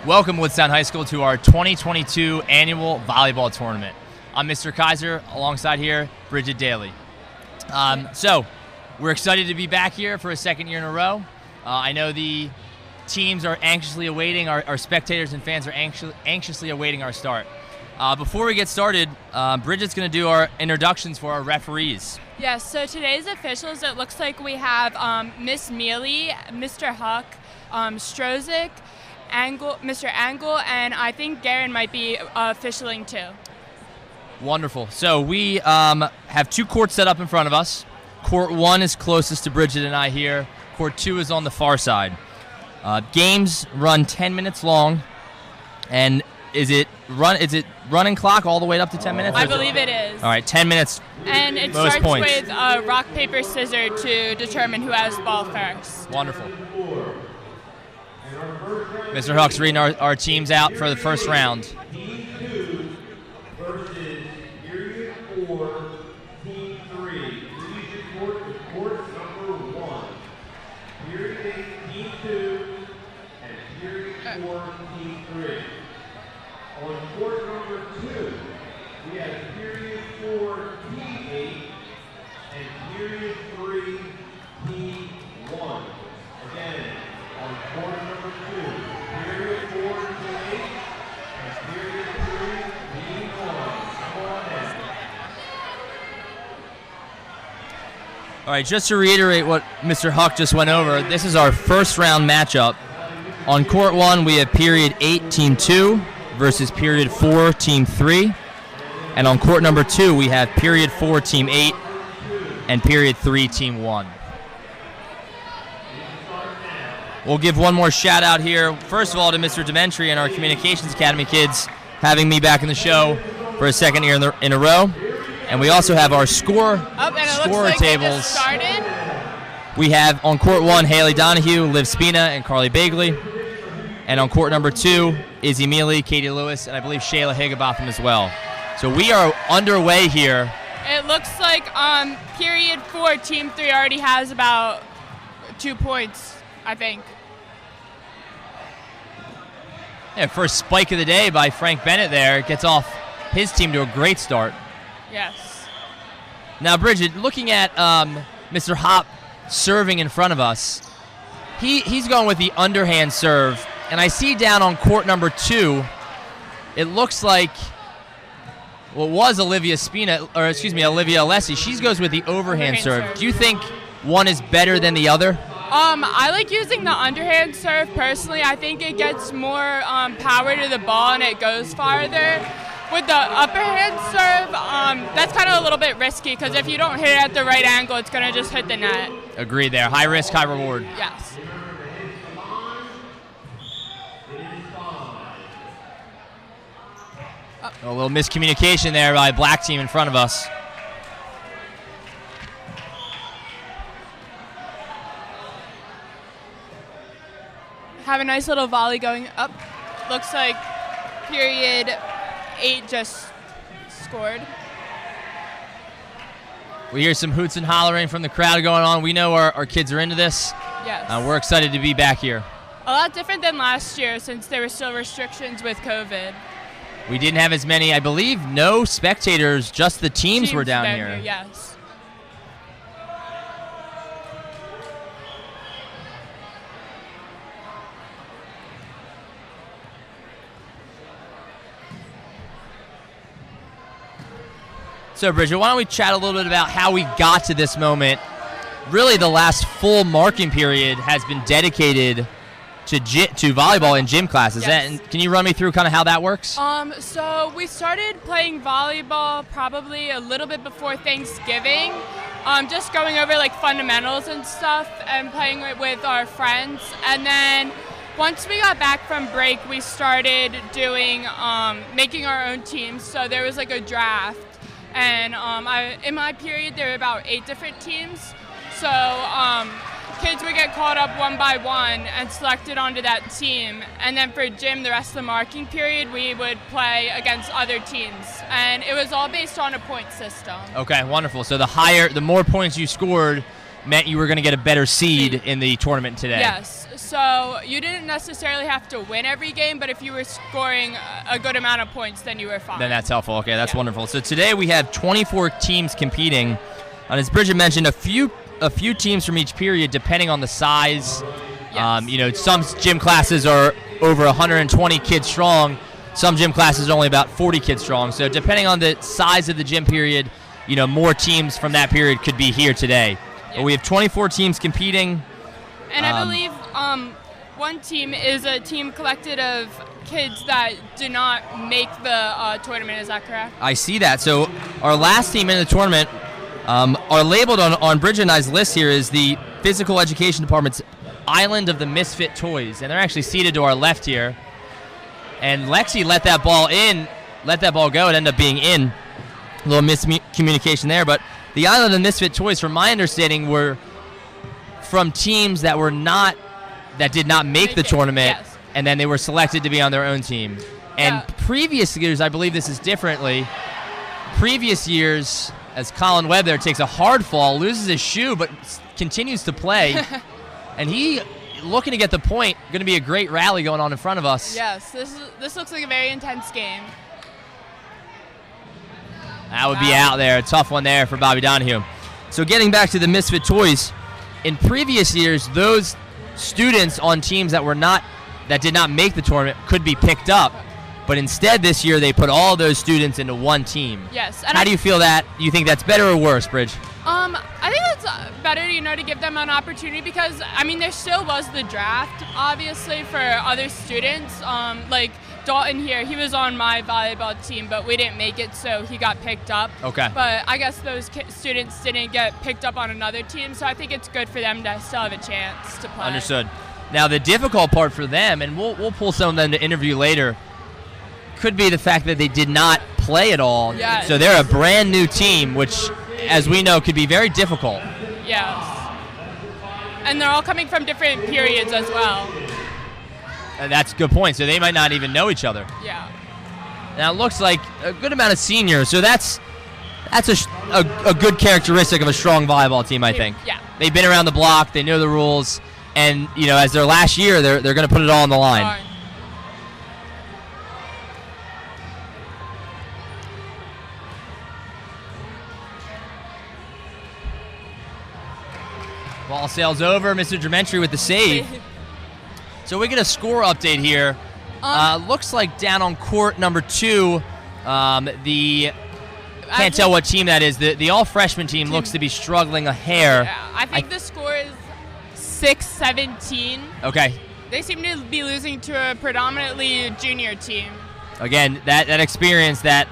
Welcome, Woodstown High School, to our 2022 annual volleyball tournament. I'm Mr. Kaiser, alongside here, Bridget Daly. So, we're excited to be back here for a second year in a row. I know the teams are anxiously awaiting, our spectators and fans are anxiously awaiting our start. Before we get started, Bridget's going to do our introductions for our referees. Yes, so today's officials, it looks like we have Miss Mealy, Mr. Huck, Strozik, Mr. Angle, and I think Garen might be officialing too. Wonderful. So we have two courts set up in front of us. Court 1 is closest to Bridget and I here. Court 2 is on the far side. Games run 10 minutes long, and is it running clock all the way up to 10 minutes? I believe it is. All right, 10 minutes. And it most starts points. with rock, paper, scissors to determine who has ball first. Wonderful. Mr. Huck's reading our teams out for the first round. Team 2 versus Period 4, Team 3. Please report to court number 1. Period 8, Team 2, and Period 4, Team 3. On court number 2, we have Period 4, Team 8, and Period 3, Team 1. Again, on court number 2, Period 4, Team 8, and Period 3, Team 1. Come on in. All right, just to reiterate what Mr. Huck just went over, this is our first round matchup. On court 1, we have Period 8, Team 2 versus Period 4, Team 3. And on court number 2, we have Period 4, Team 8 and Period 3, Team 1. We'll give one more shout out here, first of all, to Mr. Dementry and our Communications Academy kids having me back in the show for a second year in a row. And we also have our score tables. Started. We have on court 1, Haley Donahue, Liv Spina, and Carly Bagley. And on court number 2, Izzy Mealy, Katie Lewis, and I believe Shayla Higginbotham as well. So we are underway here. It looks like Period 4, Team 3 already has about 2 points, I think. Yeah, first spike of the day by Frank Bennett there. Gets off his team to a great start. Yes. Now, Bridget, looking at Mr. Hop serving in front of us, he's going with the underhand serve. And I see down on court number 2, it looks like what was Olivia Alessi. She goes with the overhand serve. Do you think one is better than the other? I like using the underhand serve personally. I think it gets more power to the ball and it goes farther. With the upperhand serve, that's kind of a little bit risky because if you don't hit it at the right angle, it's going to just hit the net. Agreed there. High risk, high reward. Yes. A little miscommunication there by black team in front of us. Have a nice little volley going up. Looks like Period 8 just scored. We hear some hoots and hollering from the crowd going on. We know our kids are into this. Yes. We're excited to be back here. A lot different than last year since there were still restrictions with COVID. We didn't have as many, I believe, no spectators, just the teams were down here. Yes. So, Bridget, why don't we chat a little bit about how we got to this moment? Really, the last full marking period has been dedicated to volleyball and gym classes. Yes. And can you run me through kind of how that works? So we started playing volleyball probably a little bit before Thanksgiving, just going over like fundamentals and stuff and playing it with our friends. And then once we got back from break, we started doing making our own teams. So there was like a draft. And in my period, there were about 8 different teams. So kids would get called up one by one and selected onto that team. And then for gym, the rest of the marking period, we would play against other teams. And it was all based on a point system. Okay, wonderful. So the more points you scored, meant you were going to get a better seed in the tournament today. Yes. So you didn't necessarily have to win every game, but if you were scoring a good amount of points, then you were fine. Then that's helpful. Okay, that's wonderful. So today we have 24 teams competing. And as Bridget mentioned, a few teams from each period, depending on the size. Yes. Some gym classes are over 120 kids strong. Some gym classes are only about 40 kids strong. So depending on the size of the gym period, more teams from that period could be here today. Yes. But we have 24 teams competing. And I believe one team is a team collected of kids that did not make the tournament. Is that correct? I see that. So our last team in the tournament are labeled on Bridget and I's list here is the Physical Education Department's Island of the Misfit Toys. And they're actually seated to our left here. And Lexi let that ball go. It ended up being in. A little miscommunication there. But the Island of the Misfit Toys, from my understanding, were from teams that did not make the tournament, yes. And then they were selected to be on their own team. And previous years, I believe this is differently. Previous years, as Colin Webb there takes a hard fall, loses his shoe, but continues to play, and he looking to get the point. Going to be a great rally going on in front of us. Yes, this looks like a very intense game. That would be out there. A tough one there for Bobby Donahue. So getting back to the Misfit Toys, in previous years, those students on teams that did not make the tournament could be picked up. But instead this year they put all those students into one team. Yes. And how do you feel that? Do you think that's better or worse, Bridge? I think it's better, to give them an opportunity because, there still was the draft, obviously, for other students. Like Dalton here, he was on my volleyball team, but we didn't make it, so he got picked up. Okay. But I guess those students didn't get picked up on another team, so I think it's good for them to still have a chance to play. Understood. Now the difficult part for them, and we'll pull some of them to interview later, could be the fact that they did not play at all. Yes. So they're a brand new team, which, as we know, could be very difficult. Yes. And they're all coming from different periods as well. That's a good point. So they might not even know each other. Yeah. Now it looks like a good amount of seniors. So that's a good characteristic of a strong volleyball team, I think. Yeah. They've been around the block. They know the rules. And, as their last year, they're going to put it all on the line. Ball sails over. Mr. Gementry with the save. So we get a score update here. Looks like down on court number 2, can't tell what team that is. The all-freshman team looks to be struggling a hair. Yeah, I think the score is 6-17. Okay. They seem to be losing to a predominantly junior team. Again, that experience, that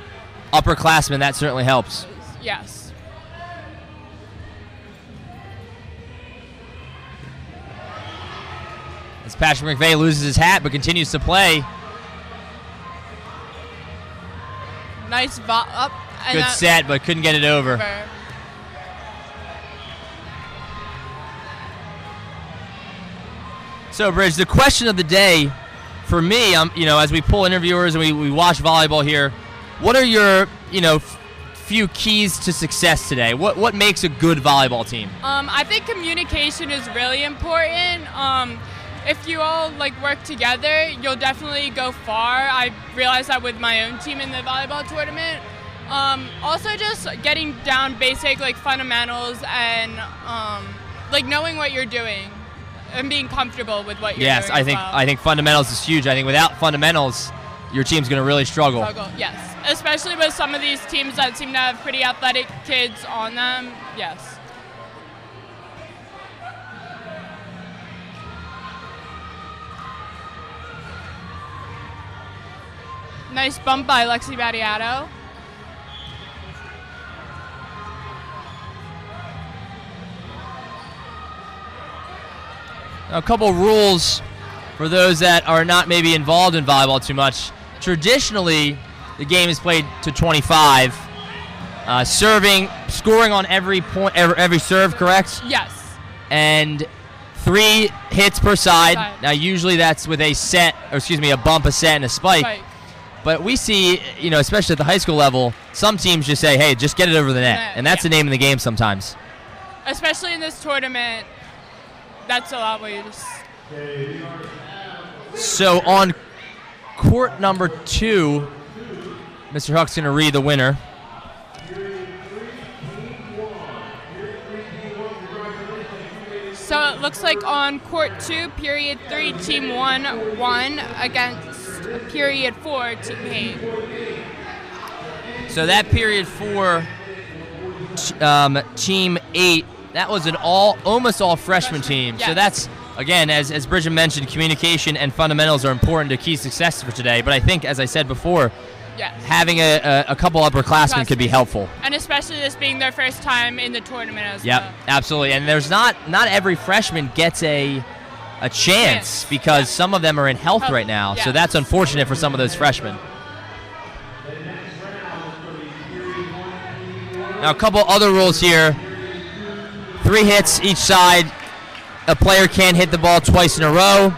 upperclassman, that certainly helps. Yes. As Patrick McVeigh loses his hat but continues to play. Nice up. Good set, but couldn't get it over. So, Bridge, the question of the day for me, as we pull interviewers and we watch volleyball here, what are your, few keys to success today? What makes a good volleyball team? I think communication is really important. If you all work together, you'll definitely go far. I realized that with my own team in the volleyball tournament. Also, just getting down basic fundamentals and knowing what you're doing and being comfortable with what you're doing. Yes, I think fundamentals is huge. I think without fundamentals, your team's going to really struggle. Yes, especially with some of these teams that seem to have pretty athletic kids on them. Yes. Nice bump by Lexi Battiato. A couple rules for those that are not maybe involved in volleyball too much. Traditionally, the game is played to 25. Scoring on every point, every serve, correct? Yes. And 3 hits per side. Now, usually that's with a bump, a set, and a spike. But we see, especially at the high school level, some teams just say, hey, just get it over the net. And that's the name of the game sometimes. especially in this tournament. That's a lot where you just. So on court number 2, Mr. Huck's going to read the winner. So it looks like on court 2, period 3, team 1 won against period 4, team 8. So that period 4, team 8, that was an almost all freshman team. Yes. So that's, again, as Bridget mentioned, communication and fundamentals are important to key success for today. But I think, as I said before, Yes. having a couple upperclassmen could be helpful. And especially this being their first time in the tournament as Yep, well. absolutely. And there's not every freshman gets a chance because some of them are in health right now. So that's unfortunate for some of those freshmen. Now a couple other rules here. 3 hits each side. A player can't hit the ball twice in a row.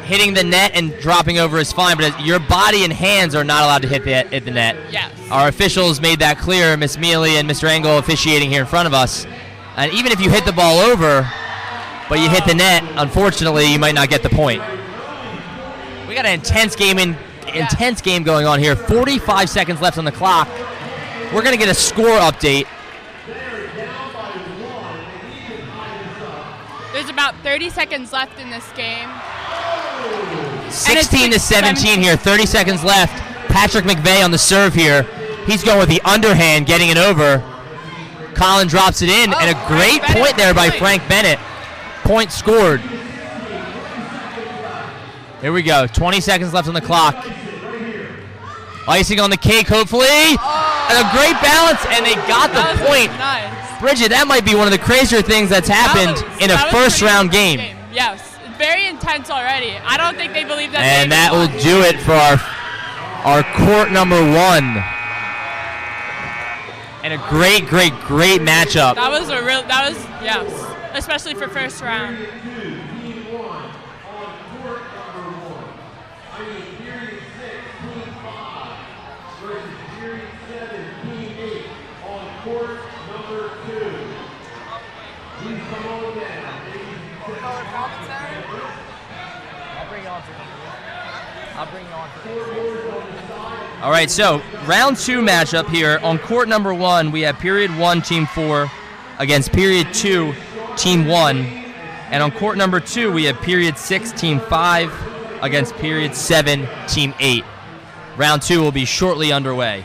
Hitting the net and dropping over is fine, but your body and hands are not allowed to hit the net. Yes. Our officials made that clear, Miss Mealy and Mr. Engel officiating here in front of us. And even if you hit the ball over, but you hit the net, unfortunately, you might not get the point. We got an intense game going on here. 45 seconds left on the clock. We're going to get a score update. There's about 30 seconds left in this game. 16-17 here, 30 seconds left. Patrick McVeigh on the serve here. He's going with the underhand, getting it over. Colin drops it in, and a great point there by Frank Bennett. Point scored. Here we go, 20 seconds left on the clock. Icing on the cake, hopefully. And a great balance, and they got the point. Nice. Bridget, that might be one of the crazier things that's happened in a first-round game. Yes, very intense already. I don't think they believe that. And that will do it for our court number 1. And a great matchup. Yes, especially for first round. All right, so round 2 matchup here. On court number 1, we have period 1, team 4 against period 2, team 1. And on court number 2, we have period 6, team 5 against period 7, team 8. Round 2 will be shortly underway.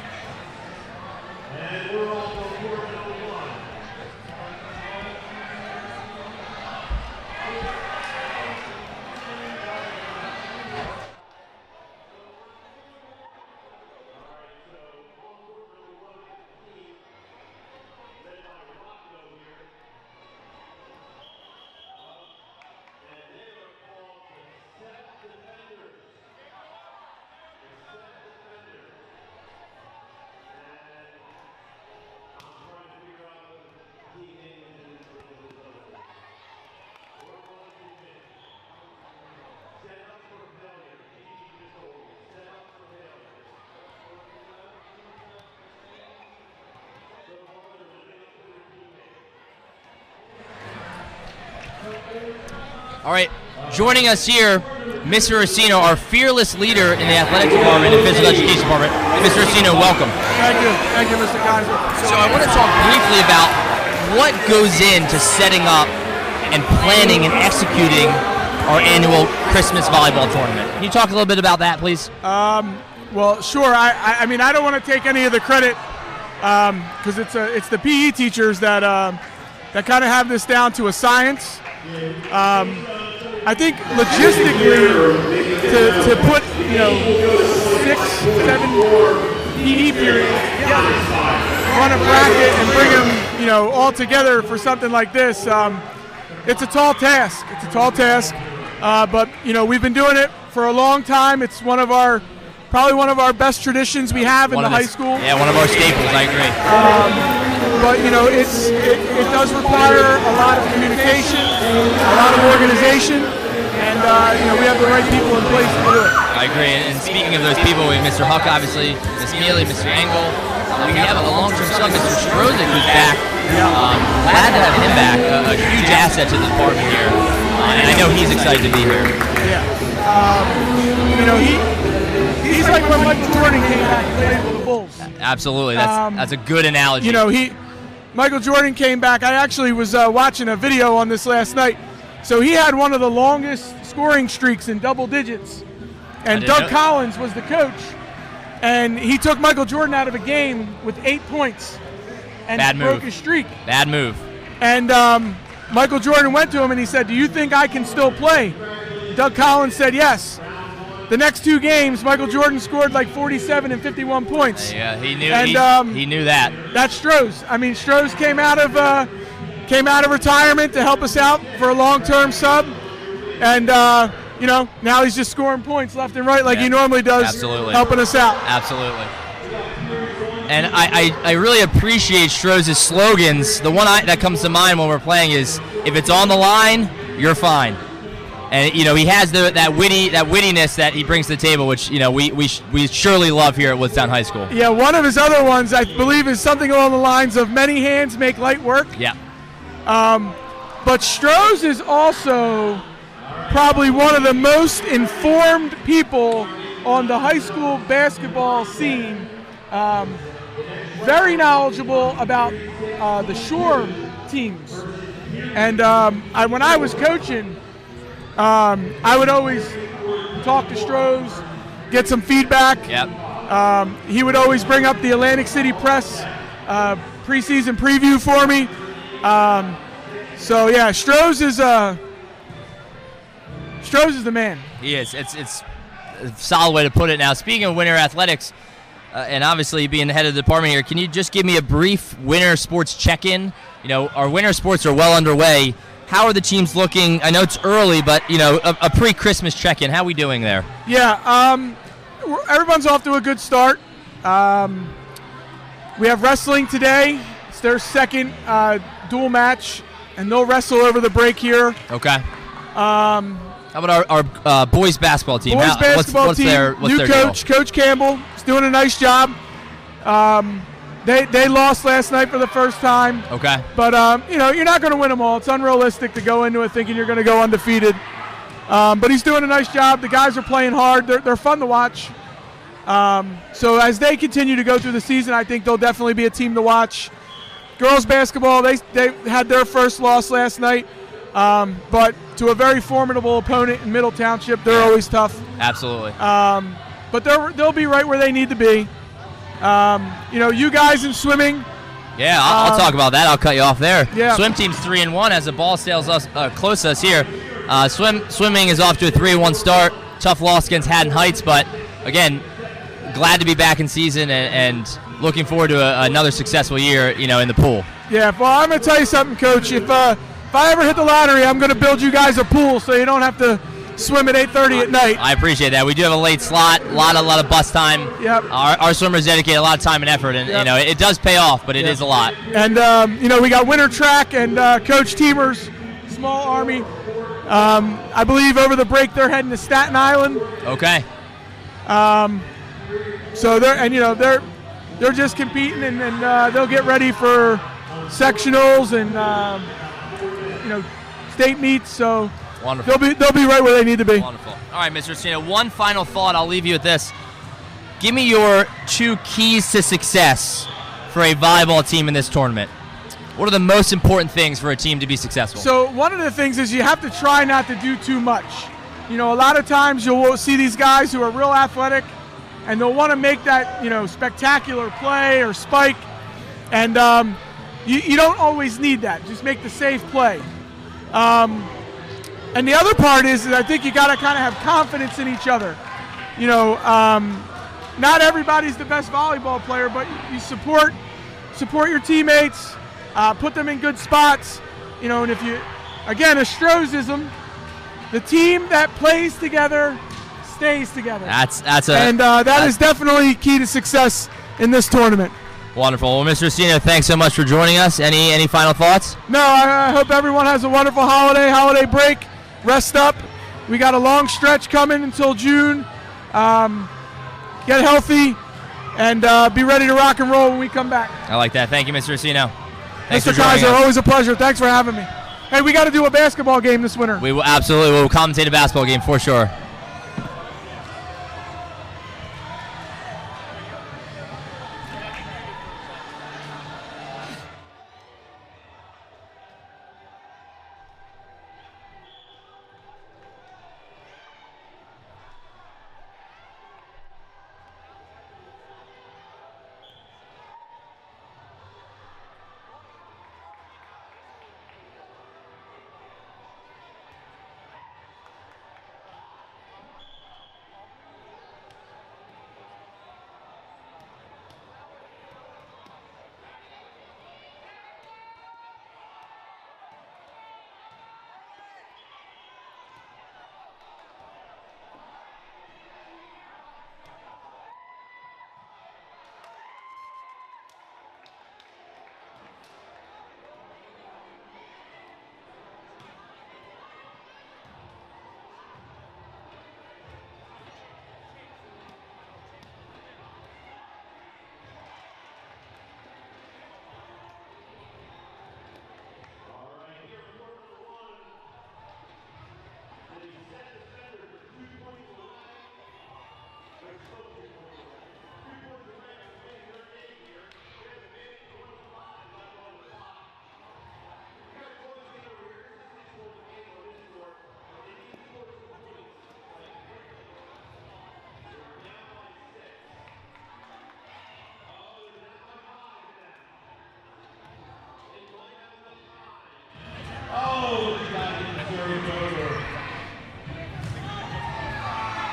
All right, joining us here, Mr. Orsino, our fearless leader in the athletic department and physical education department. Mr. Orsino, welcome. Thank you, Mr. Kaiser. So I want to talk briefly about what goes into setting up and planning and executing our annual Christmas volleyball tournament. Can you talk a little bit about that, please? Well, sure. I mean, I don't want to take any of the credit because it's the PE teachers that kind of have this down to a science. I think logistically, to put 6, 7 PE periods together, run a bracket and bring them all together for something like this, it's a tall task. It's a tall task, but we've been doing it for a long time. It's probably one of our best traditions we have in the high school. Yeah, one of our staples. I agree. But it does require a lot of communication, a lot of organization, and we have the right people in place to do it. I agree. And speaking of those people, we have Mr. Huck, obviously, Ms. Mealy, Mr. Engel. We have a long-term sub, Mr. Strozik, who's back. glad to have him back. A huge asset to the department here, and I know he's excited to be here. Yeah. He's like when Michael Jordan came back and played with the Bulls. Absolutely. That's a good analogy. Michael Jordan came back. I actually was watching a video on this last night. So he had one of the longest scoring streaks in double digits. And Doug Collins was the coach. And he took Michael Jordan out of a game with 8 points. And broke his streak. Bad move. And Michael Jordan went to him and he said, "Do you think I can still play?" Doug Collins said yes. The next 2 games, Michael Jordan scored like 47 and 51 points. Yeah, he knew that. That's Strohs. I mean, Strohs came out of retirement to help us out for a long-term sub, and now he's just scoring points left and right like he normally does, helping us out. Absolutely. And I really appreciate Strohs' slogans. The one that comes to mind when we're playing is, "If it's on the line, you're fine." And he has that wittiness that he brings to the table, which we surely love here at Woodstown High School. Yeah, one of his other ones I believe is something along the lines of "Many hands make light work." Yeah. But Strohs is also probably one of the most informed people on the high school basketball scene. Very knowledgeable about the shore teams, and when I was coaching. I would always talk to Strohs, get some feedback. Yep. He would always bring up the Atlantic City Press preseason preview for me. Strohs is the man. He is. It's a solid way to put it. Now, speaking of winter athletics, and obviously being the head of the department here, can you just give me a brief winter sports check-in? Our winter sports are well underway. How are the teams looking? I know it's early, but a pre-Christmas check-in. How are we doing there? Yeah, everyone's off to a good start. We have wrestling today. It's their second dual match, and they'll wrestle over the break here. Okay. How about our boys basketball team? What's their coach, deal? Coach Campbell, is doing a nice job. They lost last night for the first time. Okay. But, you're not going to win them all. It's unrealistic to go into it thinking you're going to go undefeated. But he's doing a nice job. The guys are playing hard. They're fun to watch. So as they continue to go through the season, I think they'll definitely be a team to watch. Girls basketball, they had their first loss last night. But to a very formidable opponent in Middle Township, they're always tough. Absolutely. But they'll be right where they need to be. You guys in swimming. Yeah, I'll talk about that. I'll cut you off there. Yeah. Swim team's 3-1 as the ball sails us close to us here. Swimming is off to a 3-1 start. Tough loss against Haddon Heights, but again, glad to be back in season and looking forward to another successful year, in the pool. Yeah, well, I'm gonna tell you something, Coach. If I ever hit the lottery, I'm gonna build you guys a pool so you don't have to swim at 8:30 at night. I appreciate that. We do have a late slot, a lot of bus time. Yep. Our swimmers dedicate a lot of time and effort, and it does pay off, but it is a lot. And we got winter track and Coach Teemers, small Army. I believe over the break they're heading to Staten Island. Okay. So they're just competing and they'll get ready for sectionals and state meets. So. Wonderful. They'll be right where they need to be. Wonderful. All right, Mr. Cena, one final thought. I'll leave you with this. Give me your 2 keys to success for a volleyball team in this tournament. What are the most important things for a team to be successful? So one of the things is you have to try not to do too much. A lot of times you'll see these guys who are real athletic, and they'll want to make that spectacular play or spike, and you don't always need that. Just make the safe play. And the other part is that I think you got to kind of have confidence in each other. Not everybody's the best volleyball player, but you support your teammates, put them in good spots. And if you, again, a Strohsism, the team that plays together stays together. That is definitely key to success in this tournament. Wonderful. Well, Mr. Cena, thanks so much for joining us. Any final thoughts? No, I hope everyone has a wonderful holiday break. Rest up. We got a long stretch coming until June. Get healthy and be ready to rock and roll when we come back. I like that. Thank you, Mr. Cena. Thanks Mr. for joining Kaiser, us. always a pleasure. Thanks for having me. Hey, we got to do a basketball game this winter. We will absolutely will commentate a basketball game for sure.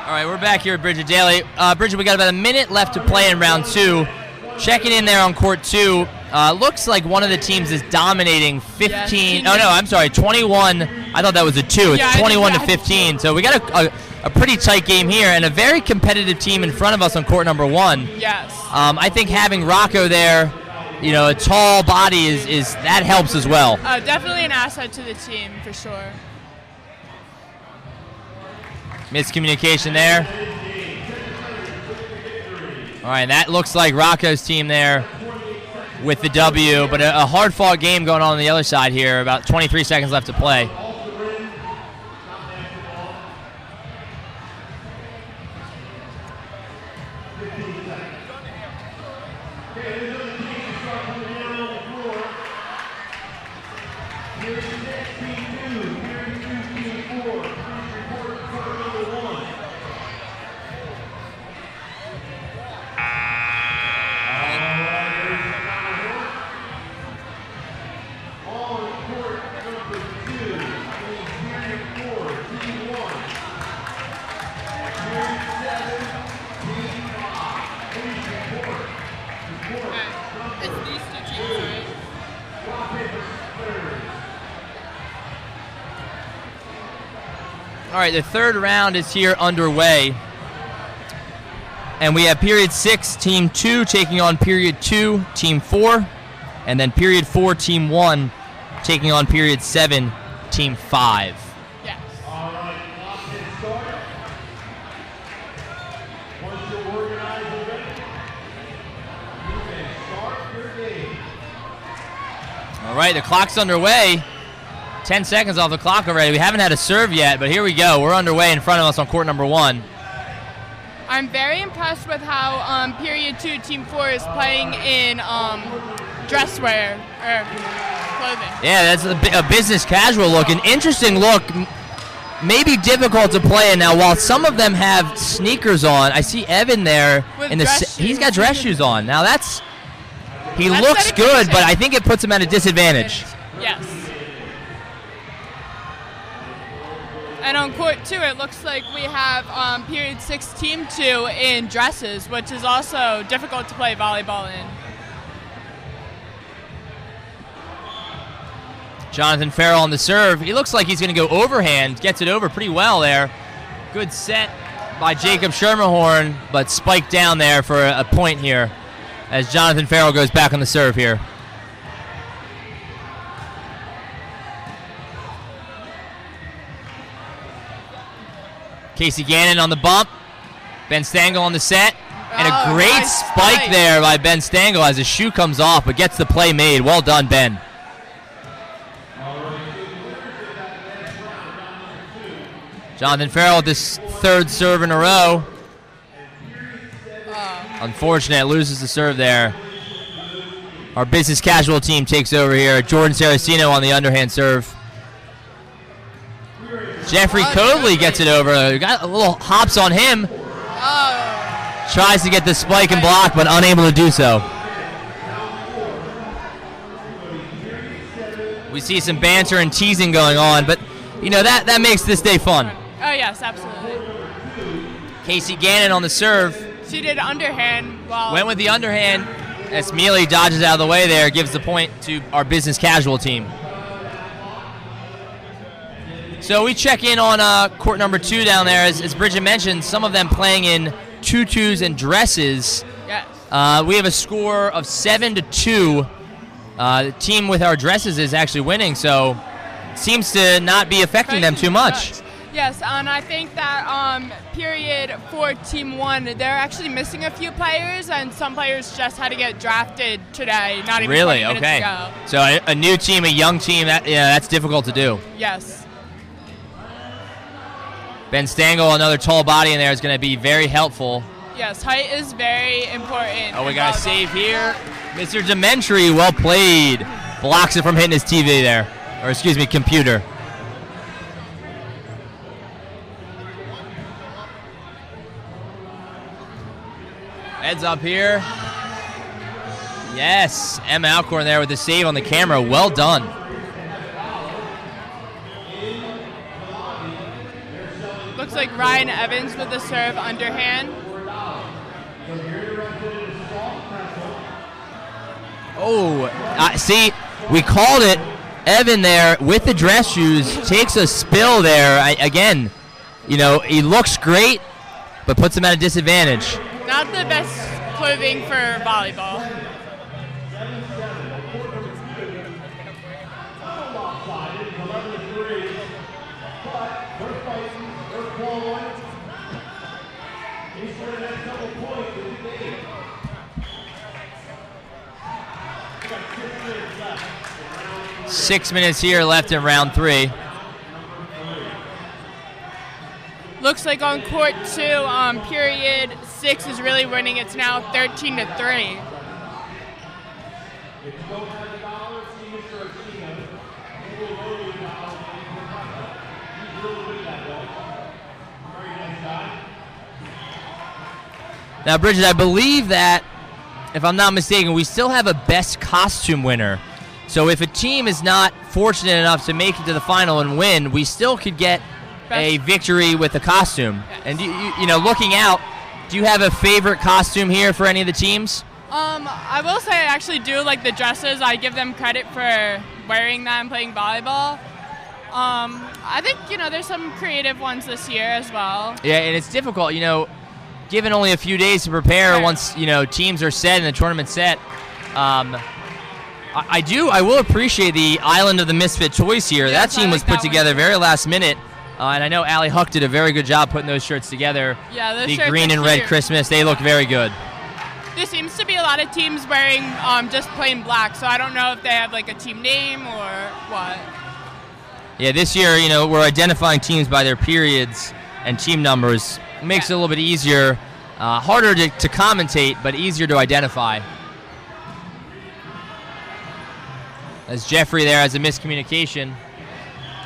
All right, we're back here at Bridget Daly. Bridget, we got about a minute left to play in round 2. Checking in there on court 2. Looks like one of the teams is dominating 15. Yeah, oh, no, I'm sorry, 21. I thought that was a 2. It's Yeah, 21 to 15. So we got a pretty tight game here and a very competitive team in front of us on court number 1. Yes. I think having Rocco there, you know, a tall body is that helps as well. Definitely an asset to the team for sure. Miscommunication there. All right, that looks like Rocco's team there with the W, but a hard-fought game going on the other side here. About 23 seconds left to play. All right, the third round is here underway. And we have period 6, team 2 taking on period 2, team 4. And then period 4, team 1 taking on period 7, team 5. Yes. All right, clock can start. Once you're organized and ready, you can start your game. All right, the clock's underway. 10 seconds off the clock already. We haven't had a serve yet, but here we go. We're underway in front of us on court number 1. I'm very impressed with how period 2, team 4 is playing in dress wear or clothing. Yeah, that's a business casual look. An interesting look. Maybe difficult to play in. Now, while some of them have sneakers on, I see Evan there. With in the dress he's shoes. got dress shoes on. Now, he That's looks good, dedication. but I think it puts him at a disadvantage. Yes. And on court 2, it looks like we have period 6, team 2 in dresses, which is also difficult to play volleyball in. Jonathan Farrell on the serve. He looks like he's going to go overhand. Gets it over pretty well there. Good set by Jacob Schermerhorn, but spiked down there for a point here as Jonathan Farrell goes back on the serve here. Casey Gannon on the bump. Ben Stengel on the set. And a great nice spike there by Ben Stengel as his shoe comes off, but gets the play made. Well done, Ben. Jonathan Farrell with his third serve in a row. Unfortunate, loses the serve there. Our business casual team takes over here. Jordan Saraceno on the underhand serve. Jeffrey Cogley gets it over. Got a little hops on him. Tries to get the spike and block, but unable to do so. We see some banter and teasing going on, but you know that makes this day fun. Oh yes, absolutely. Casey Gannon on the serve. She did underhand. Went with the underhand. As Mealy dodges out of the way there, gives the point to our business casual team. So we check in on court number 2 down there. As Bridget mentioned, some of them playing in tutus and dresses. Yes. We have a score of 7-2. The team with our dresses is actually winning, so seems to not be affecting them too much. Yes, and I think that period for Team 1, they're actually missing a few players, and some players just had to get drafted today, not even 20 minutes ago. So a new team, a young team, that's difficult to do. Yes. Ben Stangl, another tall body in there, is going to be very helpful. Yes, height is very important. Oh, we got a save here. Mr. Dementry, well played. Blocks it from hitting his TV there, or excuse me, computer. Heads up here. Yes, Emma Alcorn there with the save on the camera. Well done. Looks like Ryan Evans with the serve underhand. Oh, see, we called it. Evan there with the dress shoes takes a spill there. Again, you know, he looks great, but puts him at a disadvantage. Not the best clothing for volleyball. Six minutes here left in round 3. Looks like on court 2, period 6 is really winning. It's now 13-3. Now, Bridget, I believe that, if I'm not mistaken, we still have a best costume winner. So if a team is not fortunate enough to make it to the final and win, we still could get a victory with a costume. Yes. And you know, looking out, do you have a favorite costume here for any of the teams? I will say I actually do like the dresses. I give them credit for wearing them, playing volleyball. I think, you know, there's some creative ones this year as well. Yeah, and it's difficult, you know, given only a few days to prepare once, you know, teams are set and the tournament's set. I will appreciate the Island of the Misfit Toys here. Yes, that team was put together one. very last minute. And I know Allie Huck did a very good job putting those shirts together. Yeah, those the shirts green are and red cute. Christmas, they look very good. There seems to be a lot of teams wearing just plain black, so I don't know if they have like a team name or what. Yeah, this year, you know, we're identifying teams by their periods and team numbers. It makes it a little bit easier, harder to commentate, but easier to identify. As Jeffrey there has a miscommunication.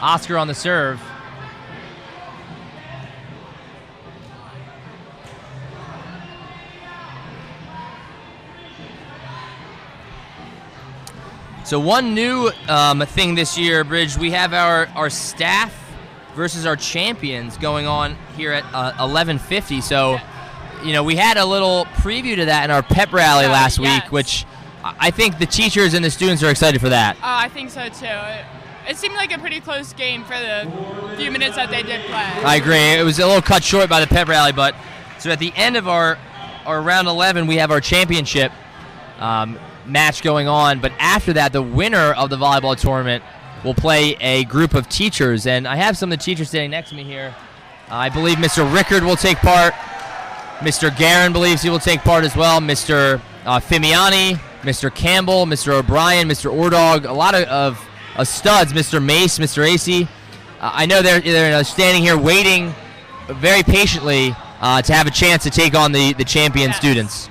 Oscar on the serve. So one new thing this year, Bridge, we have our staff versus our champions going on here at 11:50. So, you know, we had a little preview to that in our pep rally last week, which I think the teachers and the students are excited for that. Oh, I think so too. It seemed like a pretty close game for the few minutes that they did play. I agree. It was a little cut short by the pep rally, but so at the end of our round 11, we have our championship match going on, but after that, the winner of the volleyball tournament will play a group of teachers, and I have some of the teachers standing next to me here. I believe Mr. Rickard will take part. Mr. Guerin believes he will take part as well. Mr. Fimiani, Mr. Campbell, Mr. O'Brien, Mr. Ordog, a lot of studs, Mr. Mace, Mr. Acey. I know they're standing here waiting very patiently to have a chance to take on the champion students.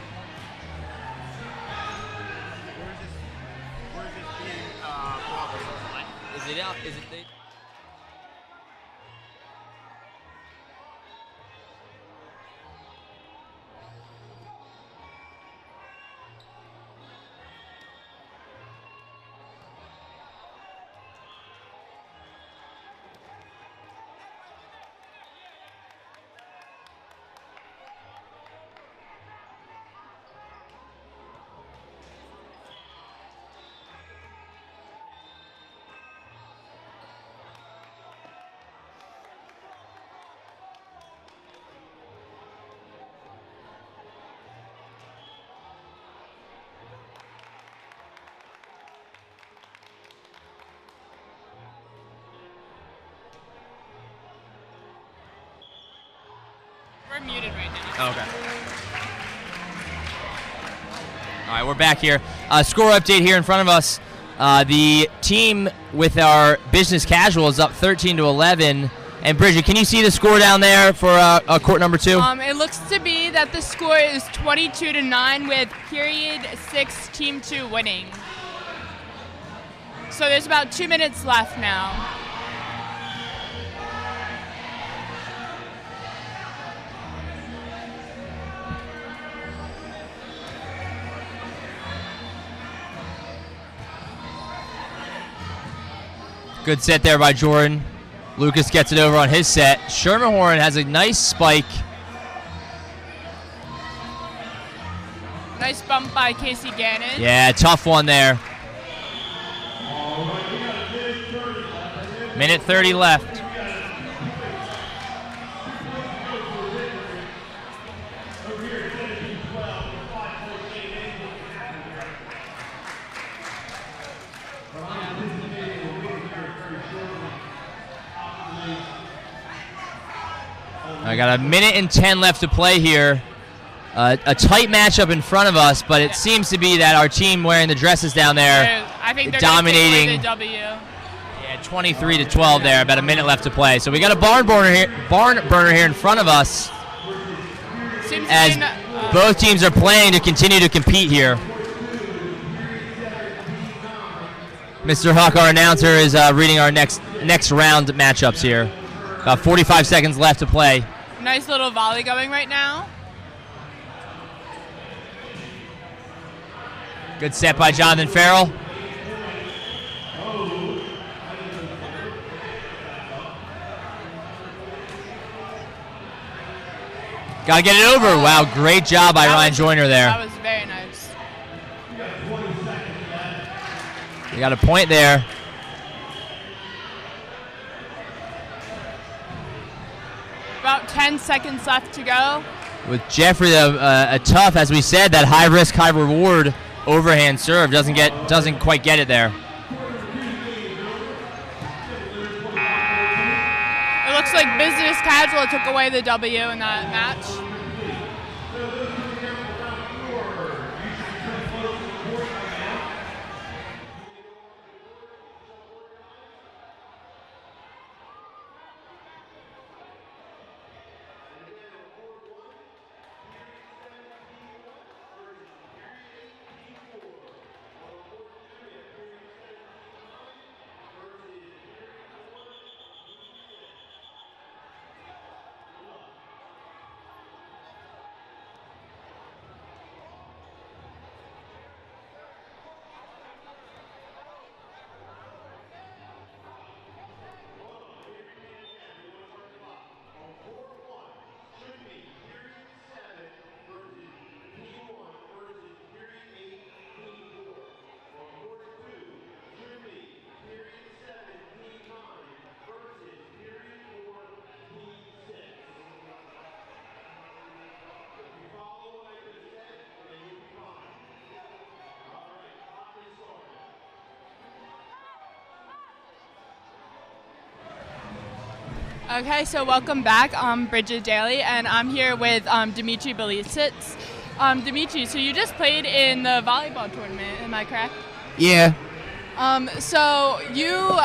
We're muted right now. Okay. All right, we're back here. Score update here in front of us. The team with our business casual is up 13-11. And Bridget, can you see the score down there for court number 2? It looks to be that the score is 22-9 with period 6 team 2 winning. So there's about 2 minutes left now. Good set there by Jordan. Lucas gets it over on his set. Schermerhorn has a nice spike. Nice bump by Casey Gannon. Yeah, tough one there. Minute 30 left. I got a minute and 10 left to play here. A tight matchup in front of us, but it seems to be that our team wearing the dresses down there, I think they're dominating. The W. Yeah, 23-12 there. About a minute left to play. So we got a barn burner here in front of us. As both teams are playing to continue to compete here. Mr. Huck, our announcer, is reading our next round matchups here. About 45 seconds left to play. Nice little volley going right now. Good set by Jonathan Farrell. Gotta get it over. Wow, great job by Ryan Joyner there. That was very nice. You got a point there. About 10 seconds left to go. With Jeffrey, a tough, as we said, that high risk, high reward overhand serve doesn't quite get it there. It looks like business casual took away the W in that match. Okay, so welcome back. I'm Bridget Daly, and I'm here with Dimitri Belisits. Dimitri, so you just played in the volleyball tournament, am I correct? Yeah. So you,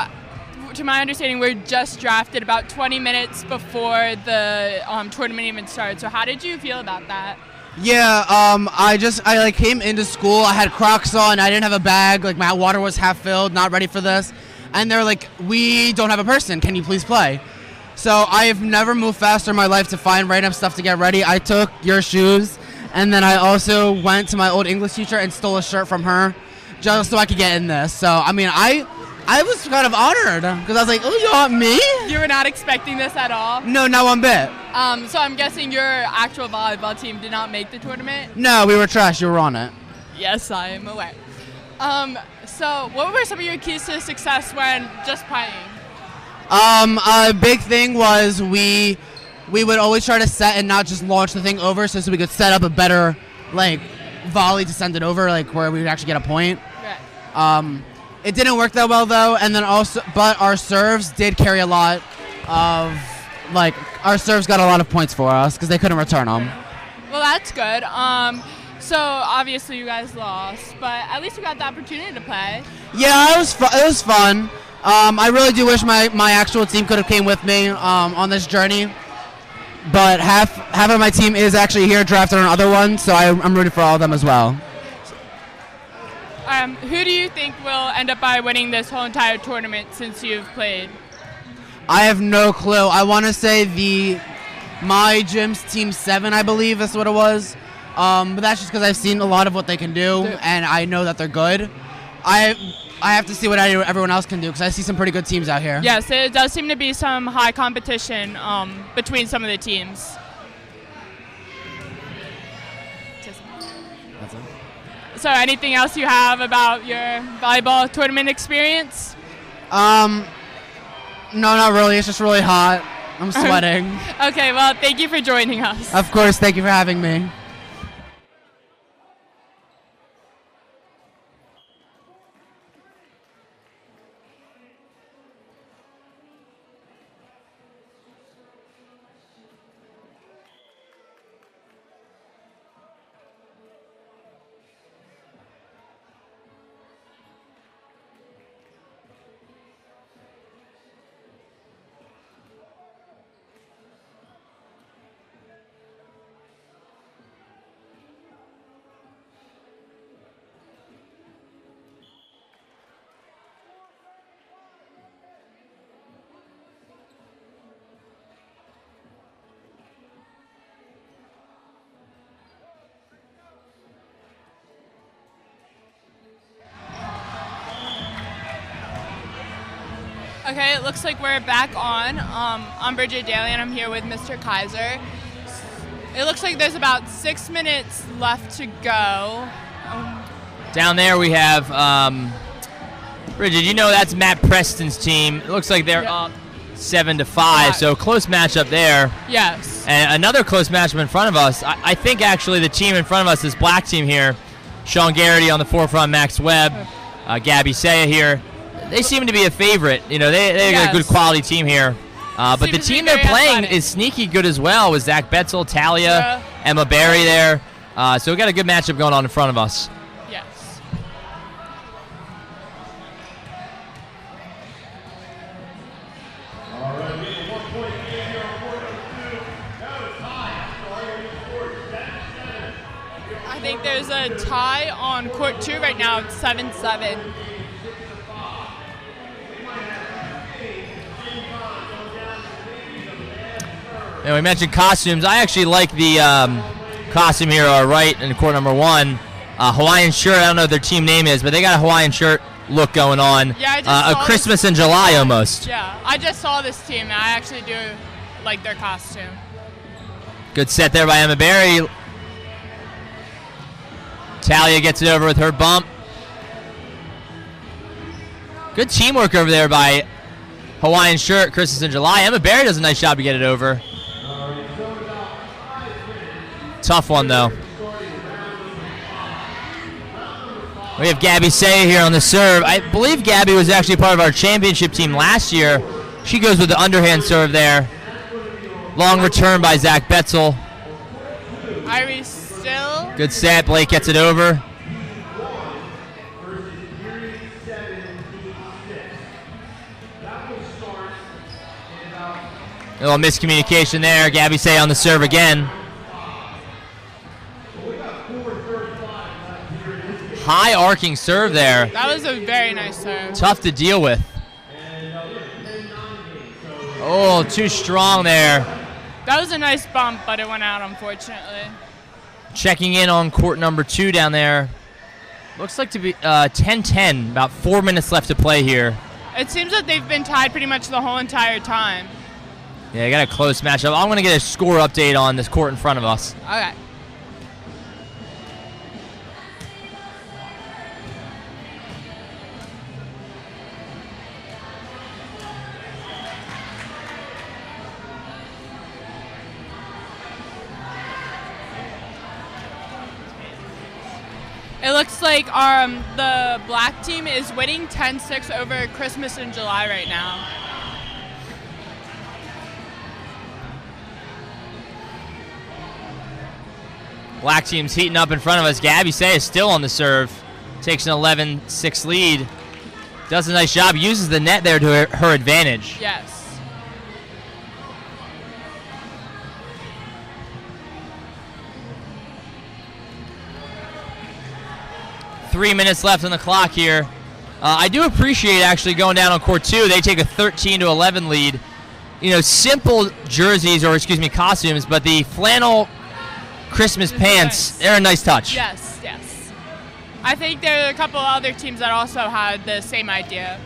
to my understanding, were just drafted about 20 minutes before the tournament even started. So how did you feel about that? Yeah, I like came into school. I had Crocs on. I didn't have a bag. Like my water was half filled. Not ready for this. And they're like, "We don't have a person. Can you please play?" So I have never moved faster in my life to find random stuff to get ready. I took your shoes, and then I also went to my old English teacher and stole a shirt from her, just so I could get in this. So I mean, I was kind of honored because I was like, "Oh, you want me?" You were not expecting this at all? No, not one bit. So I'm guessing your actual volleyball team did not make the tournament? No, we were trash. You were on it. Yes, I am aware. So what were some of your keys to success when just playing? A big thing was we would always try to set and not just launch the thing over, so we could set up a better like volley to send it over, like where we would actually get a point. Right. It didn't work that well though, and then also, but our serves did carry a lot of, like, our serves got a lot of points for us because they couldn't return them. Well, that's good. So obviously you guys lost, but at least you got the opportunity to play. Yeah, it was fun. I really do wish my actual team could have came with me on this journey, but half of my team is actually here drafted on other ones, so I'm rooting for all of them as well. Who do you think will end up by winning this whole entire tournament since you've played? I have no clue. I want to say my gym's team 7, I believe that's what it was. But that's just because I've seen a lot of what they can do, and I know that they're good. I have to see what everyone else can do because I see some pretty good teams out here. Yes, it does seem to be some high competition between some of the teams. That's it. So anything else you have about your volleyball tournament experience? No, not really. It's just really hot. I'm sweating. Okay, well, thank you for joining us. Of course, thank you for having me. Okay, it looks like we're back on. I'm Bridget Daly, and I'm here with Mr. Kaiser. It looks like there's about 6 minutes left to go. Down there we have, Bridget, you know that's Matt Preston's team. It looks like they're up 7-5, so close matchup there. Yes. And another close matchup in front of us. I think actually the team in front of us, this black team here, Sean Garrity on the forefront, Max Webb, Gabby Saya here. They seem to be a favorite. You know, they got a good quality team here. But the team they're playing is sneaky good as well with Zach Betzel, Talia, Emma Barry there. So we got a good matchup going on in front of us. Yes. All right, we have a 1-point game here on court number 2. Now it's tie. Starting with score 7-7. I think there's a tie on court 2 right now. It's 7-7. And we mentioned costumes. I actually like the costume here, right in court number 1. Hawaiian shirt. I don't know what their team name is, but they got a Hawaiian shirt look going on. Yeah, I just saw a Christmas in July almost. Yeah, I just saw this team, and I actually do like their costume. Good set there by Emma Barry. Talia gets it over with her bump. Good teamwork over there by Hawaiian shirt, Christmas in July. Emma Barry does a nice job to get it over. Tough one, though. We have Gabby Saya here on the serve. I believe Gabby was actually part of our championship team last year. She goes with the underhand serve there. Long return by Zach Betzel. Irie still. Good set. Blake gets it over. A little miscommunication there. Gabby Say on the serve again. High arcing serve there. That was a very nice serve. Tough to deal with. Oh, too strong there. That was a nice bump, but it went out, unfortunately. Checking in on court number 2 down there. Looks like to be 10-10, about 4 minutes left to play here. It seems that they've been tied pretty much the whole entire time. Yeah, got a close matchup. I'm going to get a score update on this court in front of us. Okay. It looks like the black team is winning 10-6 over Christmas in July right now. Black team's heating up in front of us. Gabby Say is still on the serve. Takes an 11-6 lead. Does a nice job. Uses the net there to her advantage. Yes. Three minutes left on the clock here. I do appreciate actually going down on court 2. They take a 13-11 lead. You know, simple jerseys, or excuse me, costumes, but the flannel Christmas pants, they're a nice touch. Yes, yes. I think there are a couple other teams that also had the same idea.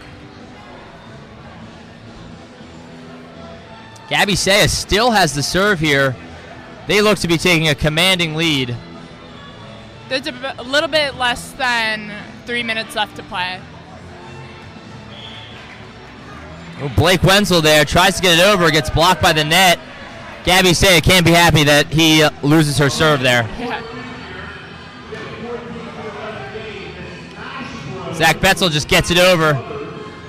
Gabby Say still has the serve here. They look to be taking a commanding lead. There's a little bit less than 3 minutes left to play. Oh, Blake Wenzel there tries to get it over, gets blocked by the net. Gabby Say can't be happy that he loses her serve there. Yeah. Zach Betzel just gets it over,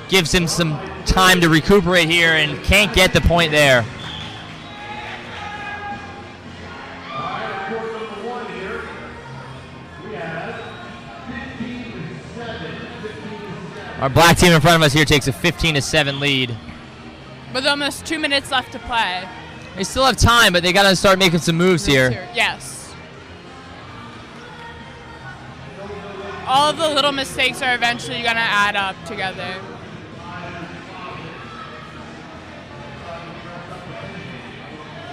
gives him some time to recuperate here, and can't get the point there. Our black team in front of us here takes a 15-7 lead. With almost 2 minutes left to play. They still have time, but they got to start making some moves here. Yes. All of the little mistakes are eventually going to add up together.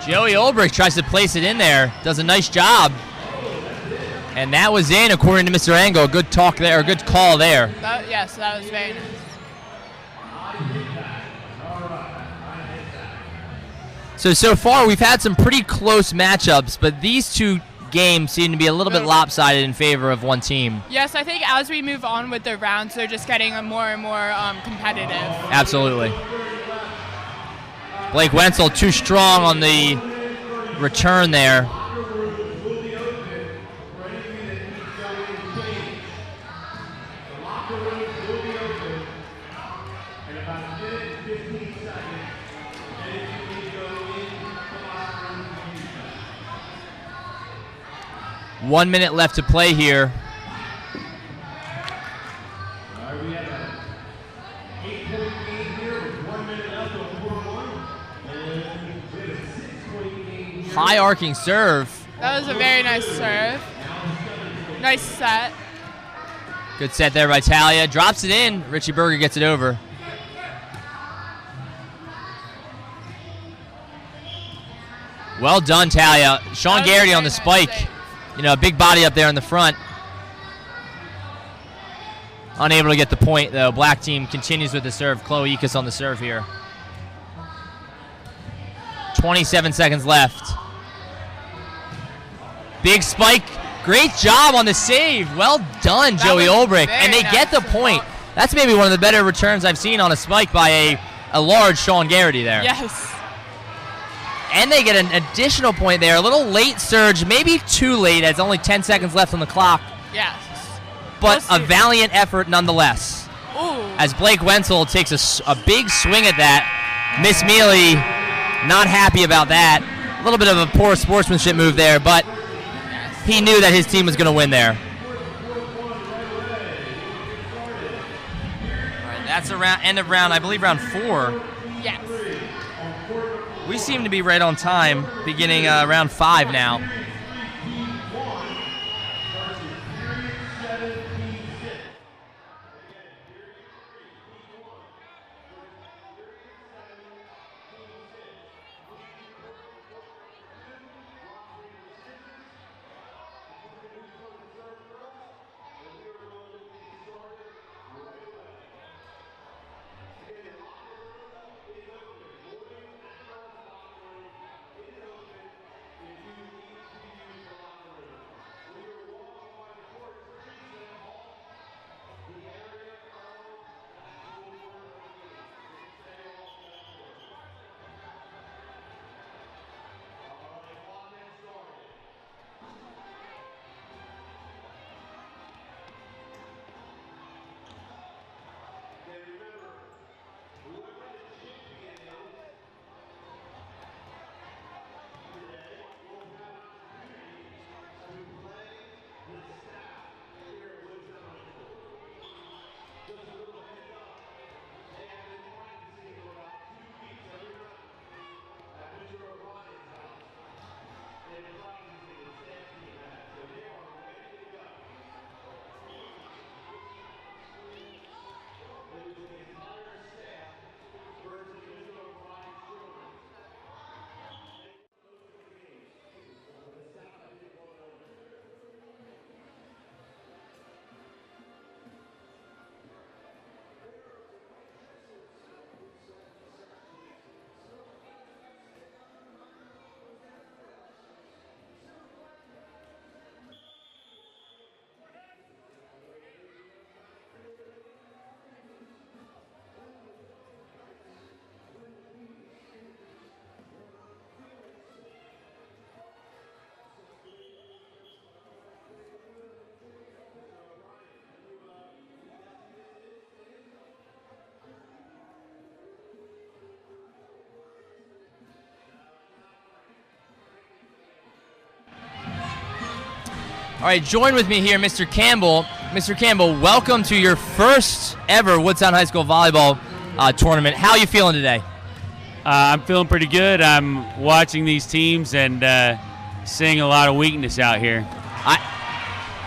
Joey Olbrich tries to place it in there. Does a nice job. And that was in, according to Mr. Engel. Good talk there, or good call there. Yes, that was very nice. So far, we've had some pretty close matchups, but these two games seem to be a little bit lopsided in favor of one team. Yes, I think as we move on with the rounds, they're just getting more and more competitive. Absolutely. Blake Wenzel too strong on the return there. One minute left to play here. High arcing serve. That was a very nice serve. Nice set. Good set there by Talia. Drops it in. Richie Berger gets it over. Well done, Talia. Sean Garrity on the spike. You know, a big body up there in the front. Unable to get the point, though. Black team continues with the serve. Chloe Ikas on the serve here. 27 seconds left. Big spike. Great job on the save. Well done, Joey Olbrich. And they get the point. That's maybe one of the better returns I've seen on a spike by a large Sean Garrity there. Yes. And they get an additional point there. A little late surge, maybe too late, as only 10 seconds left on the clock. Yes. But a valiant effort nonetheless. Ooh. As Blake Wenzel takes a big swing at that. Miss Mealy not happy about that. A little bit of a poor sportsmanship move there, but he knew that his team was going to win there. That's around end of round, I believe, round 4. Yes. We seem to be right on time, beginning round 5 now. All right, join with me here, Mr. Campbell. Mr. Campbell, welcome to your first ever Woodstown High School Volleyball Tournament. How are you feeling today? I'm feeling pretty good. I'm watching these teams and seeing a lot of weakness out here.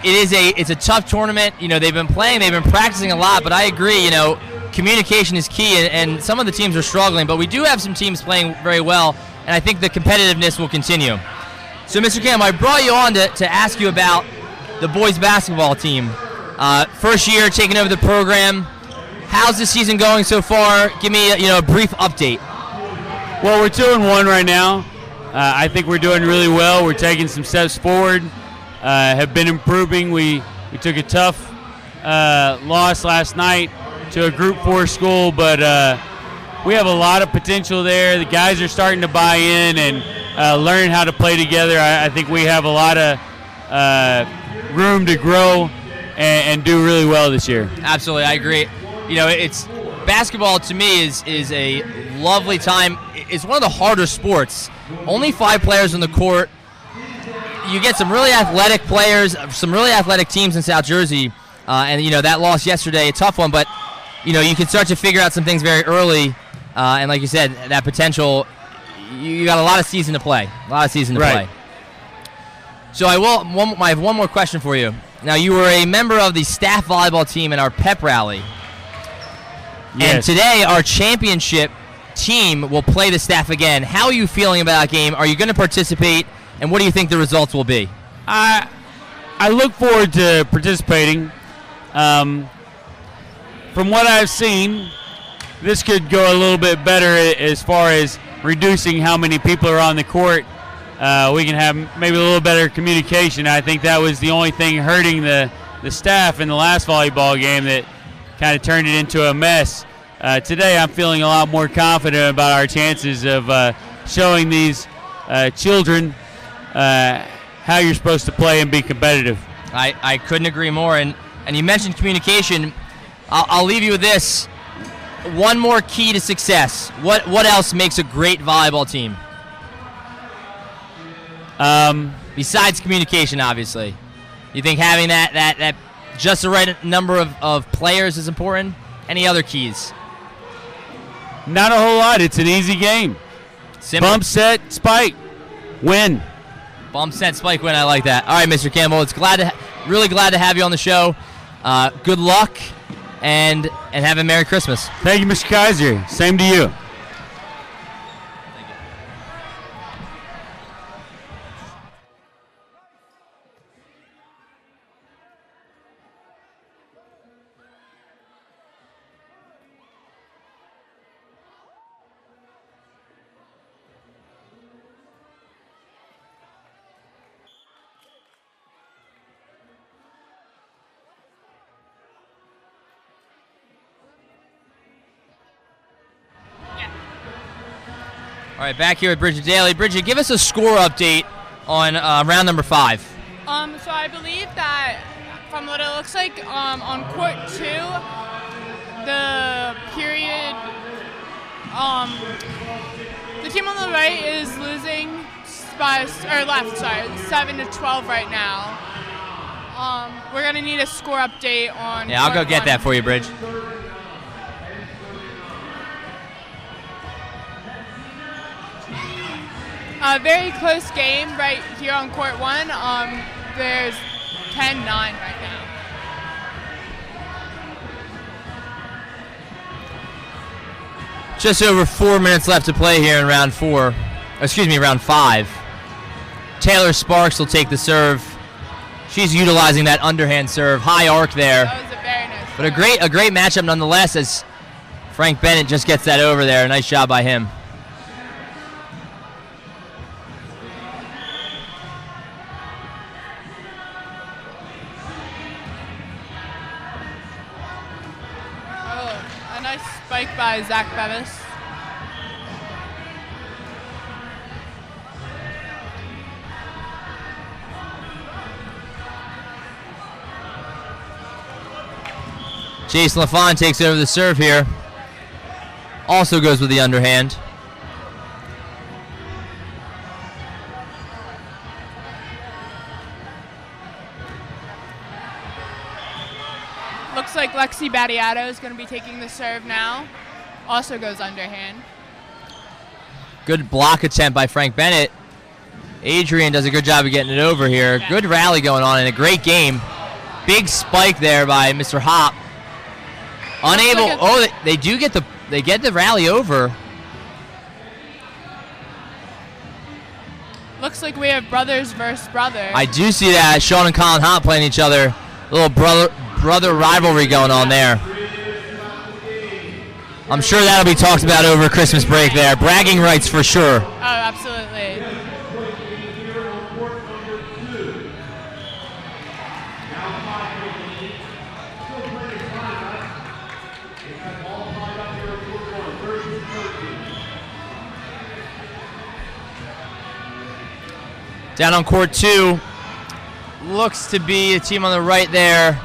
It's a tough tournament. You know, they've been practicing a lot, but I agree, you know, communication is key, and some of the teams are struggling, but we do have some teams playing very well, and I think the competitiveness will continue. So, Mr. Campbell, I brought you on to ask you about the boys basketball team. First year taking over the program. How's the season going so far? Give me a brief update. Well, we're 2-1 right now. I think we're doing really well. We're taking some steps forward. Have been improving. We took a tough loss last night to a Group 4 school, but we have a lot of potential there. The guys are starting to buy in and learn how to play together. I think we have a lot of room to grow and do really well this year. Absolutely, I agree. You know, it's basketball to me is a lovely time. It's one of the harder sports. Only 5 players on the court. You get some really athletic players, some really athletic teams in South Jersey, and you know that loss yesterday, a tough one. But you know you can start to figure out some things very early, and like you said, that potential. You got a lot of season to play. Play. So I have one more question for you. Now, you were a member of the staff volleyball team in our pep rally. Yes. And today, our championship team will play the staff again. How are you feeling about that game? Are you going to participate? And what do you think the results will be? I look forward to participating. From what I've seen, this could go a little bit better as far as reducing how many people are on the court. We can have maybe a little better communication. I think that was the only thing hurting the staff in the last volleyball game that kind of turned it into a mess. Today I'm feeling a lot more confident about our chances of showing these children how you're supposed to play and be competitive. I couldn't agree more. And you mentioned communication. I'll leave you with this. One more key to success. What else makes a great volleyball team? Besides communication, obviously. You think having that just the right number of players is important? Any other keys? Not a whole lot. It's an easy game. Simple. Bump, set, spike, win. Bump, set, spike, win. I like that. All right, Mr. Campbell. It's really glad to have you on the show. Good luck, and have a Merry Christmas. Thank you, Mr. Kaiser. Same to you. All right, back here with Bridget Daly. Bridget, give us a score update on round number 5. So I believe that from what it looks like on court 2, the period, the team on the right is losing by, or left, sorry, 7-12 right now. We're gonna need a score update on. Yeah, I'll go get that for you, Bridge. A very close game right here on court 1. There's 10-9 right now. Just over 4 minutes left to play here in round 5. Taylor Sparks will take the serve. She's utilizing that underhand serve, high arc there. That was a very nice But a great matchup nonetheless, as Frank Bennett just gets that over there. Nice job by him. A nice spike by Zach Bevis. Jason LaFon takes over the serve here. Also goes with the underhand. Looks like Lexi Battiato is going to be taking the serve now. Also goes underhand. Good block attempt by Frank Bennett. Adrian does a good job of getting it over here. Yeah. Good rally going on in a great game. Big spike there by Mr. Hop. Unable. Like They get the rally over. Looks like we have brothers versus brother. I do see that. Sean and Colin Hop playing each other. A little brother rivalry going on there. I'm sure that'll be talked about over Christmas break there. Bragging rights for sure. Oh, absolutely. Down on court 2, looks to be a team on the right there.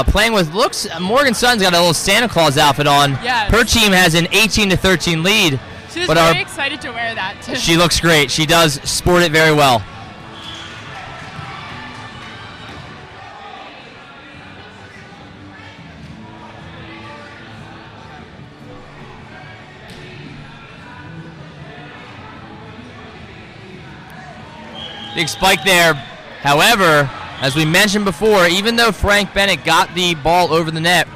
Playing with, Morgan Sun's got a little Santa Claus outfit on. Yes. Her team has an 18-13 lead. She's but very excited to wear that too. She looks great. She does sport it very well. Big spike there. However, as we mentioned before, even though Frank Bennett got the ball over the net,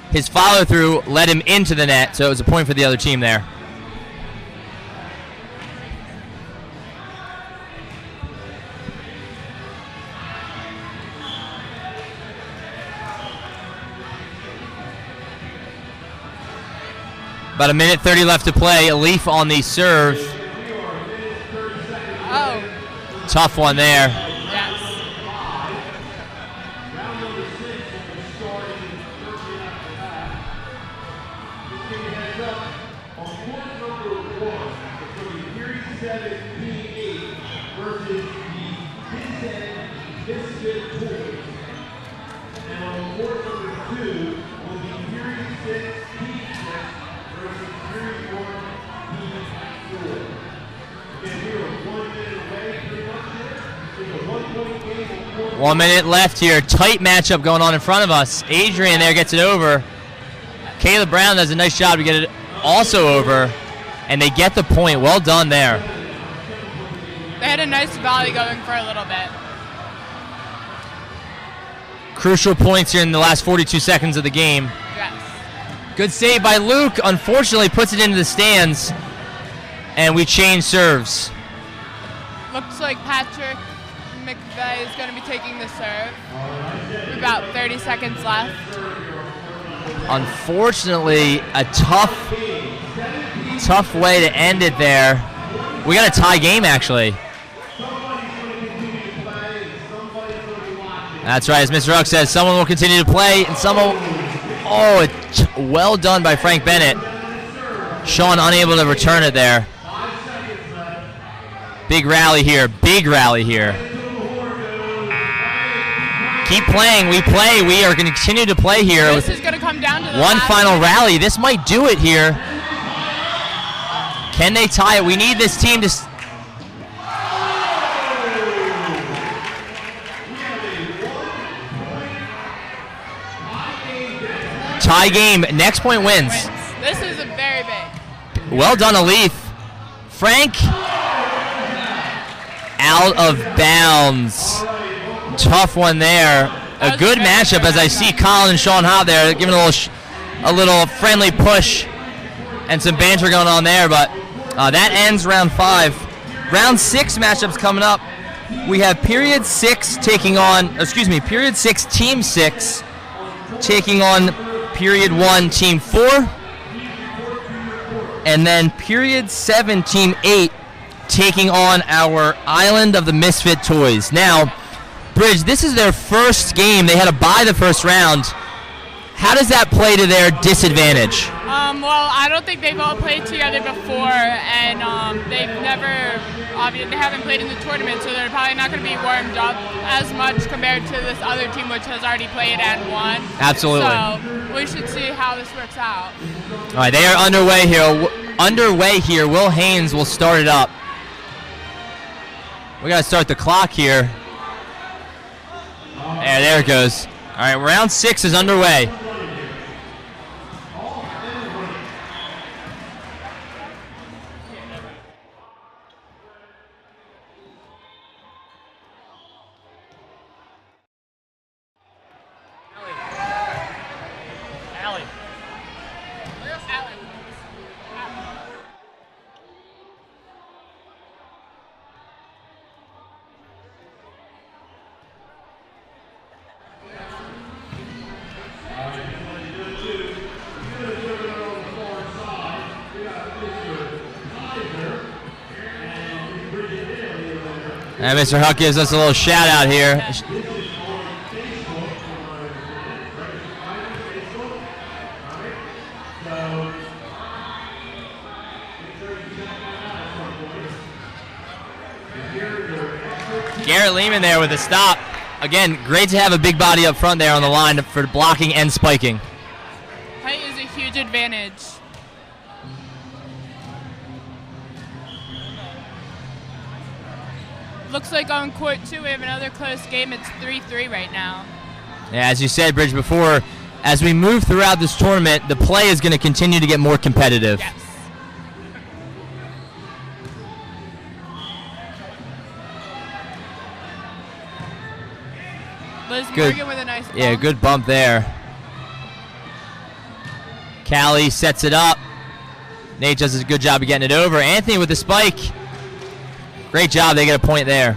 his follow-through led him into the net, so it was a point for the other team there. About 1:30 left to play. Alif on the serve. Oh, Tough one there. yes. One minute left here. Tight matchup going on in front of us. Adrian there gets it over. Kayla Brown does a nice job to get it also over, and they get the point. Well done there. They had a nice volley going for a little bit. Crucial points here in the last 42 seconds of the game. Yes. Good save by Luke. Unfortunately, puts it into the stands, and we change serves. Looks like Patrick McVeigh is going to be taking the serve. With about 30 seconds left. Unfortunately, a tough way to end it there. We got a tie game, actually. That's right, as Mr. Huck says, someone will continue to play, and someone. Oh, well done by Frank Bennett. Sean unable to return it there. Big rally here. Big rally here. Keep playing. We play. We are going to continue to play here. This is going to come down to the one last final rally. This might do it here. Can they tie it? We need this team to. Tie game. Next point wins. This is a very big. Well done, Alif. Frank out of bounds. Tough one there. A good matchup as I see Colin and Sean Hobb there giving a little friendly push and some banter going on there. But that ends round 5. Round 6 matchups coming up. We have period 6 period 6 team 6 taking on period 1 team 4. And then period 7 team 8 taking on our Island of the Misfit Toys. Now, Bridge, this is their first game. They had to bye the first round. How does that play to their disadvantage? Well, I don't think they've all played together before, and they haven't played in the tournament, so they're probably not going to be warmed up as much compared to this other team, which has already played and won. Absolutely. So we should see how this works out. All right, they are underway here. Will Haynes will start it up. We got to start the clock here. Yeah, there it goes. All right, round 6 is underway. And Mr. Huck gives us a little shout out here. Garrett Lehman there with a stop. Again, great to have a big body up front there on the line for blocking and spiking. Height is a huge advantage. Looks like on court 2 we have another close game. It's 3-3 right now. Yeah, as you said, Bridge, before, as we move throughout this tournament, the play is going to continue to get more competitive. Yes. Liz Morgan with a nice bump. Yeah, good bump there. Callie sets it up. Nate does a good job of getting it over. Anthony with the spike. Great job. They get a point there.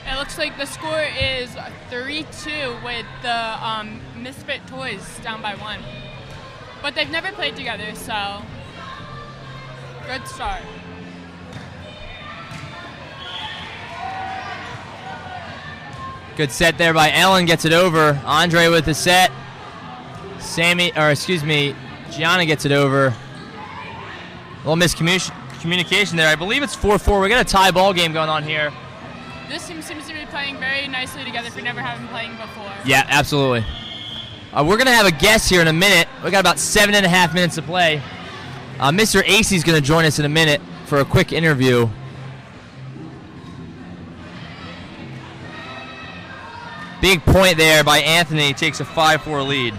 It looks like the score is 3-2 with the Misfit Toys down by 1. But they've never played together, so good start. Good set there by Ellen, gets it over. Andre with the set. Gianna gets it over. A little miscommunication there. I believe it's 4-4. We got a tie ball game going on here. This team seems to be playing very nicely together for never having played before. Yeah, absolutely. We're going to have a guest here in a minute. We got about 7.5 minutes to play. Mr. Acey's going to join us in a minute. for a quick interview. Big point there by Anthony, takes a 5-4 lead.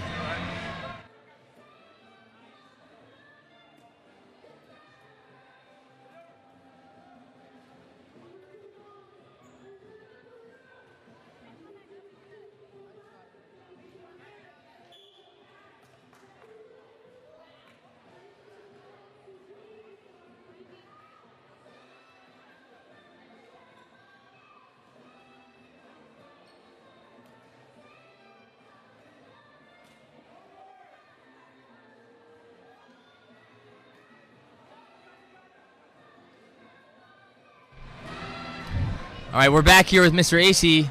All right, we're back here with Mr. Acey.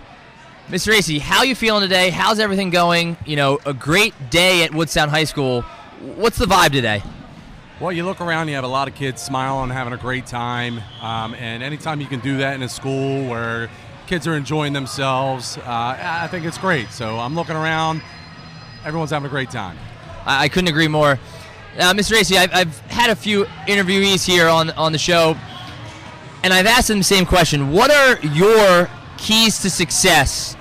Mr. Acey, how are you feeling today? How's everything going? You know, a great day at Woodstown High School. What's the vibe today? Well, you look around, you have a lot of kids smiling, having a great time, and anytime you can do that in a school where kids are enjoying themselves, I think it's great. So I'm looking around, everyone's having a great time. I couldn't agree more. Mr. Acey, I've had a few interviewees here on the show, and I've asked them the same question. What are your keys to success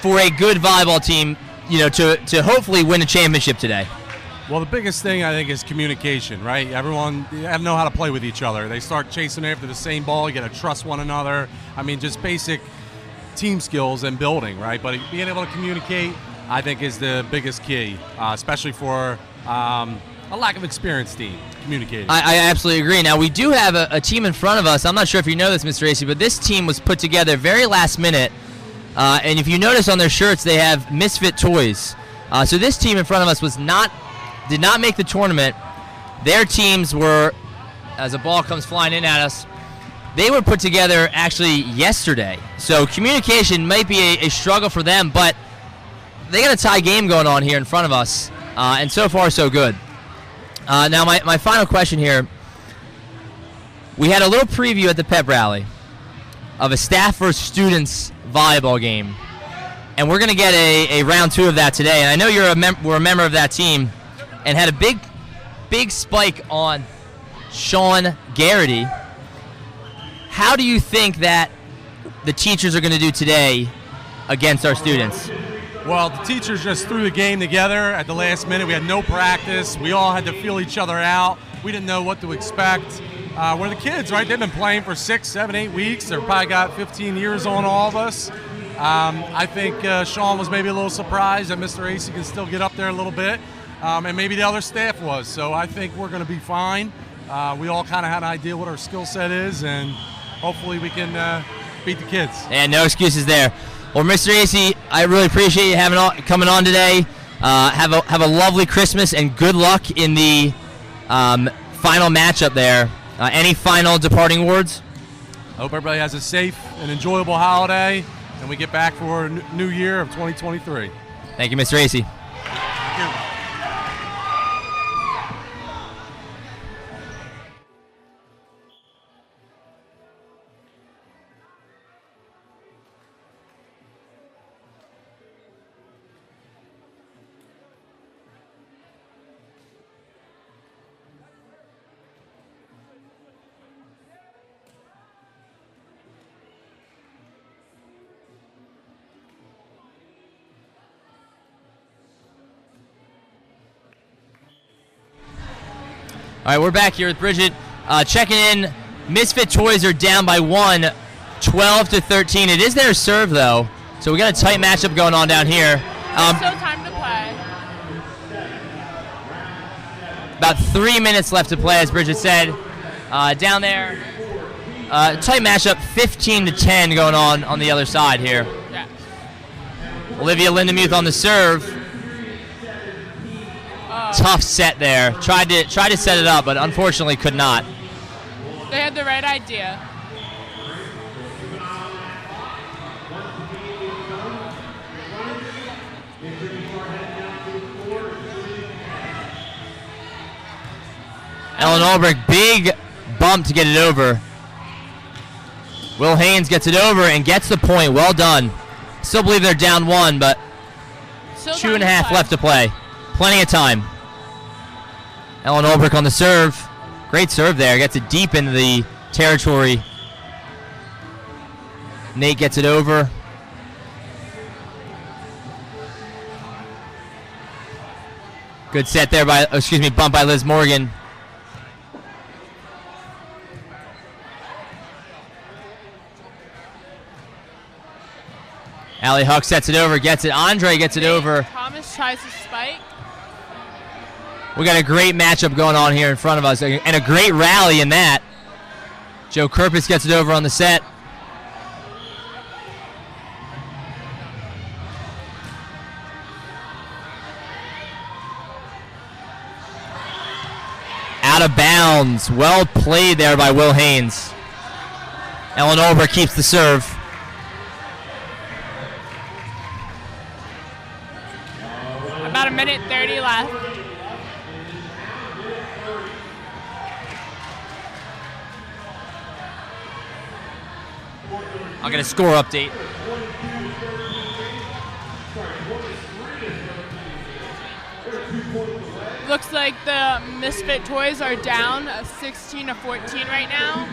for a good volleyball team, you know, to hopefully win a championship today? Well, the biggest thing, I think, is communication, right? Everyone, you have to know how to play with each other. They start chasing after the same ball. You got to trust one another. I mean, just basic team skills and building, right? But being able to communicate, I think, is the biggest key, especially for a lack of experienced team, communicating. I absolutely agree. Now, we do have a team in front of us. I'm not sure if you know this, Mr. Acey, but this team was put together very last minute. And if you notice on their shirts, they have Misfit toys. So this team in front of us did not make the tournament. Their teams were, as a ball comes flying in at us, they were put together actually yesterday. So communication might be a struggle for them, but they got a tie game going on here in front of us. And so far, so good. Now, my final question here. We had a little preview at the pep rally of a staff versus students volleyball game. And we're going to get a round 2 of that today. And I know we're a member of that team and had a big spike on Sean Garrity. How do you think that the teachers are going to do today against our students? Well, the teachers just threw the game together at the last minute. We had no practice. We all had to feel each other out. We didn't know what to expect. We're the kids, right? They've been playing for 6, 7, 8 weeks. They've probably got 15 years on all of us. I think Sean was maybe a little surprised that Mr. Acey can still get up there a little bit, and maybe the other staff was. So I think we're going to be fine. We all kind of had an idea what our skill set is, and hopefully we can beat the kids. And no excuses there. Well, Mr. Acey, I really appreciate you coming on today. Have a lovely Christmas and good luck in the final matchup there. Any final departing words? Hope everybody has a safe and enjoyable holiday, and we get back for a new year of 2023. Thank you, Mr. Acey. Thank you. All right, we're back here with Bridget. Checking in. Misfit Toys are down by 1, 12-13. It is their serve, though, so we got a tight matchup going on down here. Still time to play. About 3 minutes left to play, as Bridget said. Down there, tight matchup, 15-10 going on the other side here. Yeah. Olivia Lindemuth on the serve. Tough set there. Tried to set it up, but unfortunately could not. They had the right idea. Ellen Ulbrich, big bump to get it over. Will Haynes gets it over and gets the point. Well done. Still believe they're down 1, but Still 2.5 left to play. Plenty of time. Ellen Ulbrich on the serve. Great serve there. Gets it deep into the territory. Nate gets it over. Good set there by, bump by Liz Morgan. Allie Huck sets it over, gets it. Andre gets it over. Thomas tries to spike. We got a great matchup going on here in front of us, and a great rally in that. Joe Kerpis gets it over on the set. Out of bounds. Well played there by Will Haynes. Ellen Olber keeps the serve. About a minute 30 left. I'll get a score update. Looks like the Misfit Toys are down 16-14 right now.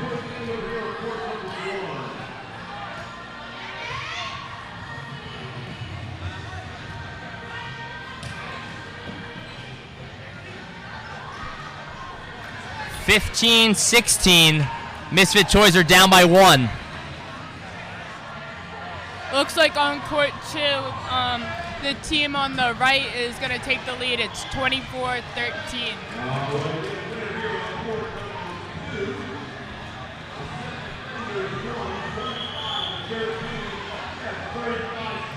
(15-16). Misfit Toys are down by 1. Looks like on court 2, the team on the right is going to take the lead. It's 24-13.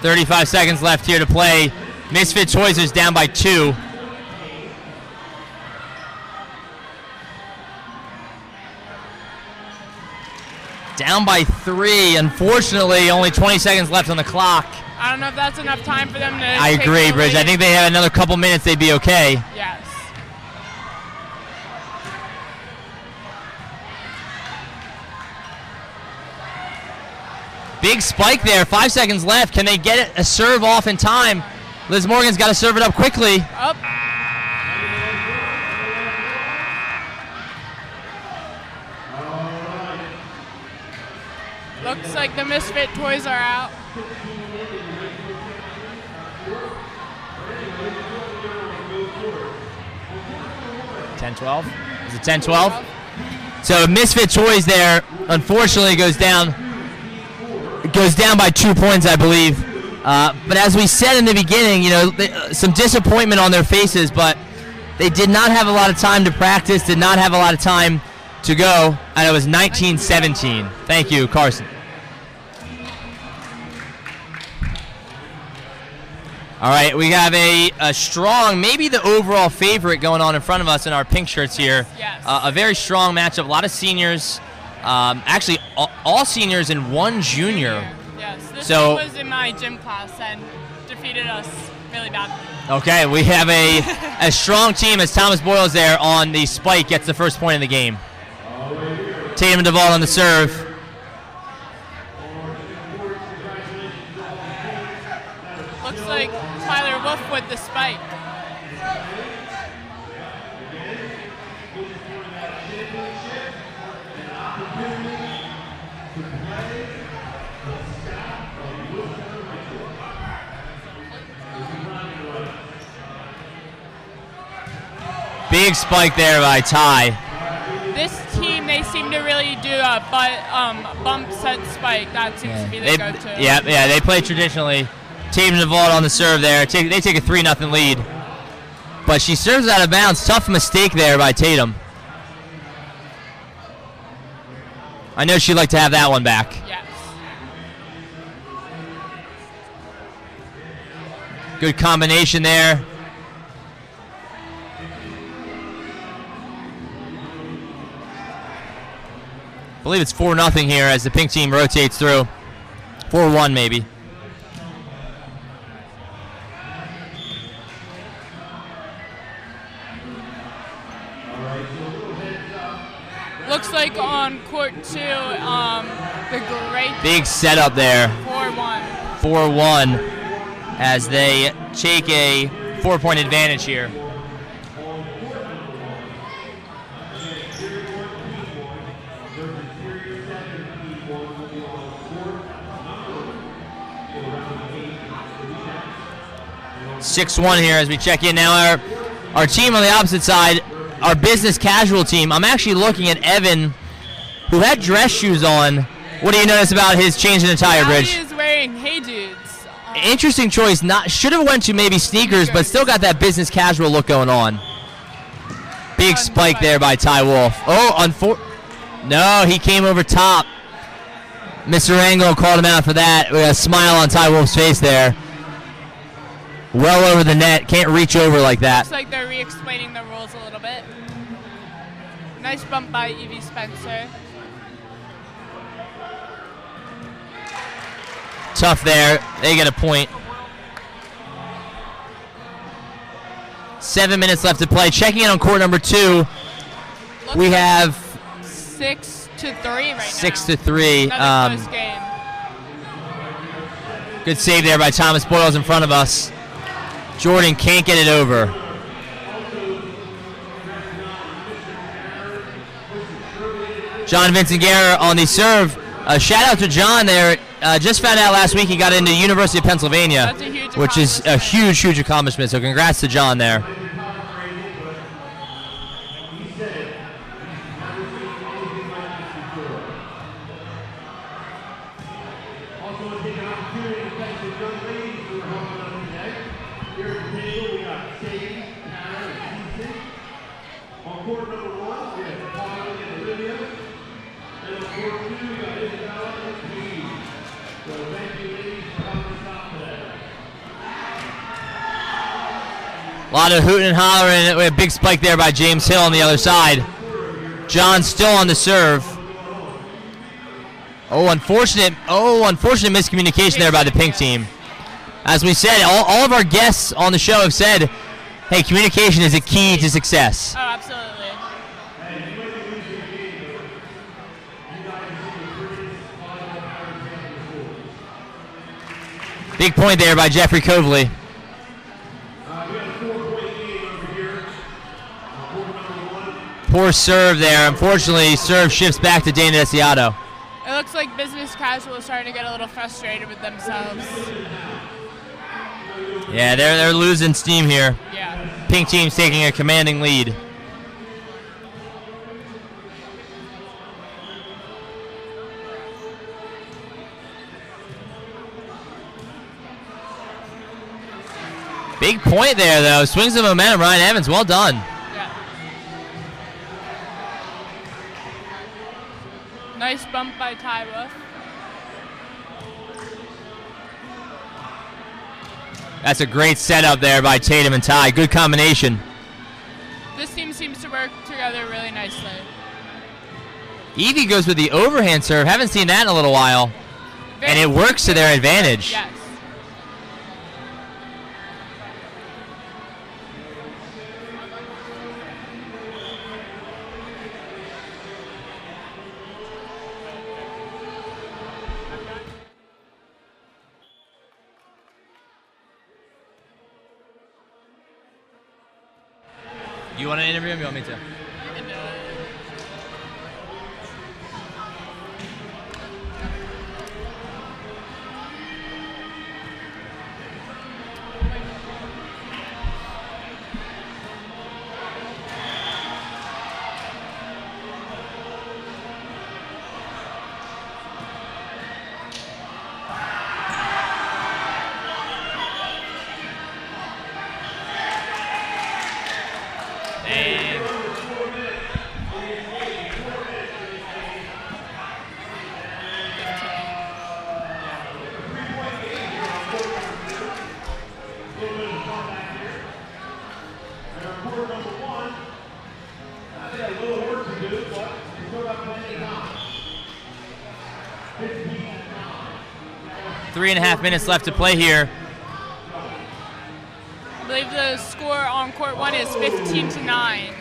35 seconds left here to play. Misfit Toys is down by 2. Down by 3. Unfortunately, only 20 seconds left on the clock. I don't know if that's enough time for them to I take agree, the Bridge. lead. I think they have another couple minutes, they'd be okay. Yes. Big spike there. 5 seconds left. Can they get it a serve off in time? Liz Morgan's got to serve it up quickly. Up. Looks like the Misfit Toys are out. (10-12). Is it 10-12? So Misfit Toys there, unfortunately, goes down by 2 points, I believe. But as we said in the beginning, some disappointment on their faces, but they did not have a lot of time to practice, did not have a lot of time to go, and it was 19-17. Thank you, Carson. All right, we have a strong, maybe the overall favorite going on in front of us in our pink shirts here. Yes. A very strong matchup, a lot of seniors. Actually, all seniors and one junior. Yes, this So- one was in my gym class and defeated us really badly. Okay, we have a strong team as Thomas Boyles there on the spike gets the first point in the game. Tatum and Duvall on the serve. Looks like Tyler Wolf with the spike. Big spike there by Ty. This team, they seem to really do a bump set spike. That seems to be the go-to. Yeah, they play traditionally. Tatum and Duvall on the serve there. They take a 3-0 lead. But she serves out of bounds. Tough mistake there by Tatum. I know she'd like to have that one back. Yes. Good combination there. I believe it's 4-0 here as the pink team rotates through. 4-1 maybe. Looks like on court 2, the great Big setup there. 4-1. 4-1 as they take a 4-point advantage here. 6-1 here as we check in now. Our team on the opposite side, our business casual team. I'm actually looking at Evan, who had dress shoes on. What do you notice about his change in attire, Bridge? He is wearing Hey Dudes. Interesting choice. Should have went to maybe sneakers, but still got that business casual look going on. Big spike there by Ty Wolf. Oh, no, he came over top. Mr. Angle called him out for that. We got a smile on Ty Wolf's face there. Well over the net. Can't reach over like that. Looks like they're re-explaining the rules a little bit. Nice bump by Evie Spencer. Tough there. They get a point. 7 minutes left to play. Checking in on court number 2. We have 6-3 right now. 6-3. Another close game. Good save there by Thomas Boyles in front of us. Jordan can't get it over. John Vincent Guerra on the serve. Shout out to John there. Just found out last week he got into University of Pennsylvania, which is a huge, huge accomplishment. So congrats to John there. A lot of hooting and hollering. We have a big spike there by James Hill on the other side. John still on the serve. Unfortunate miscommunication there by the pink team. As we said, all of our guests on the show have said, hey, communication is a key to success. Oh, absolutely. Big point there by Jeffrey Coveley. Poor serve there. Unfortunately, serve shifts back to Dana Desiato. It looks like business casual is starting to get a little frustrated with themselves. Yeah, they're losing steam here. Yeah. Pink team's taking a commanding lead. Big point there, though. Swings the momentum. Ryan Evans, well done. Yeah. Nice bump by Ty Wolf. That's a great setup there by Tatum and Ty. Good combination. This team seems to work together really nicely. Evie goes with the overhand serve. Haven't seen that in a little while. And it works to their advantage. Yes. You want to interview him? You want me to? Three and a half minutes left to play here. I believe the score on court 1 is 15-9.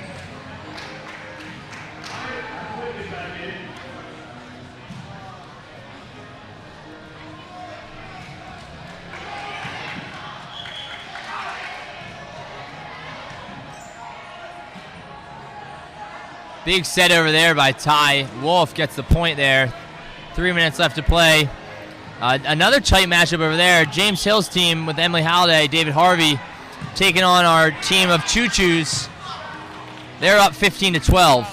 Big set over there by Ty Wolf. Gets the point there. 3 minutes left to play. Another tight matchup over there. James Hill's team with Emily Halliday, David Harvey taking on our team of Choo-Choos. They're up 15-12.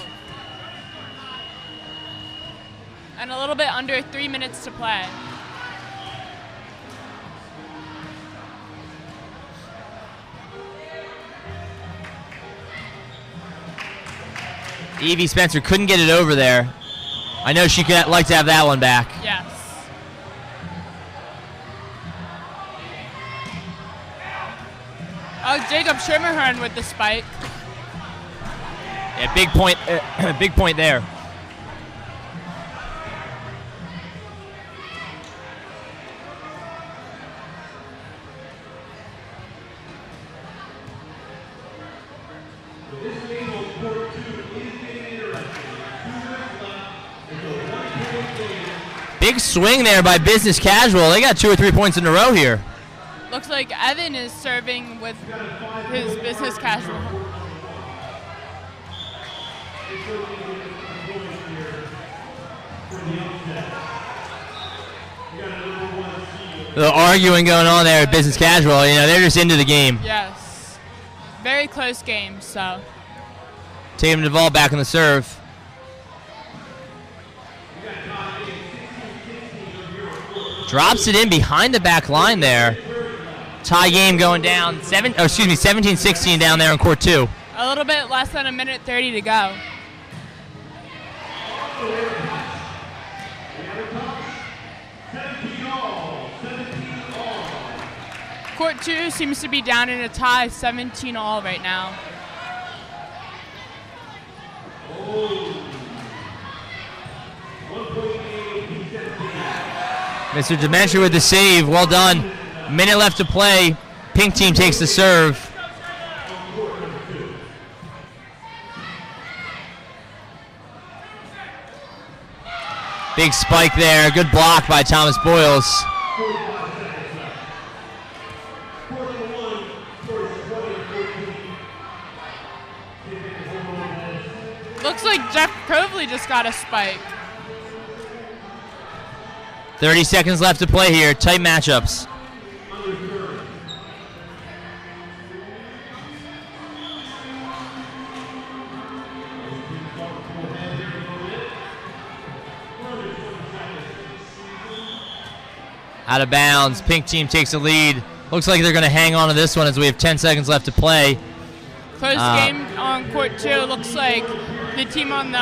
And a little bit under 3 minutes to play. Evie Spencer couldn't get it over there. I know she could like to have that one back. Yes. Oh, Jacob Schimmerhorn with the spike. Yeah, big point. Big point there. Big swing there by Business Casual. They got 2 or 3 points in a row here. Looks like Evan is serving with his Business Casual. The arguing going on there at Business Casual. You know, they're just into the game. Yes. Very close game, so. Taking the ball back on the serve. Drops it in behind the back line there. Tie game going down. 17-16 down there in court 2. A little bit less than 1:30 to go. Court 2 seems to be down in a tie, 17-all right now. Mr. Dementia with the save. Well done. Minute left to play. Pink team takes the serve. Big spike there. Good block by Thomas Boyles. Looks like Jeff Provely just got a spike. 30 seconds left to play here. Tight matchups. Out of bounds. Pink team takes the lead. Looks like they're going to hang on to this one as we have 10 seconds left to play. Close game on court 2. Looks like the team on the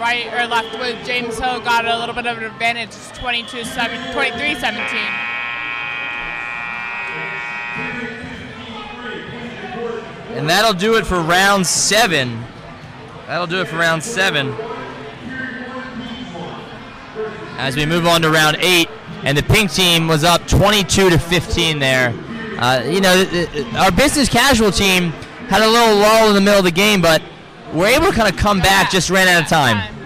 right or left with James Hill got a little bit of an advantage. It's 23-17. And that'll do it for round 7. That'll do it for round 7. As we move on to round 8, and the pink team was up 22-15 there. You know, our business casual team had a little lull in the middle of the game, but we're able to kind of come back, just ran out of time.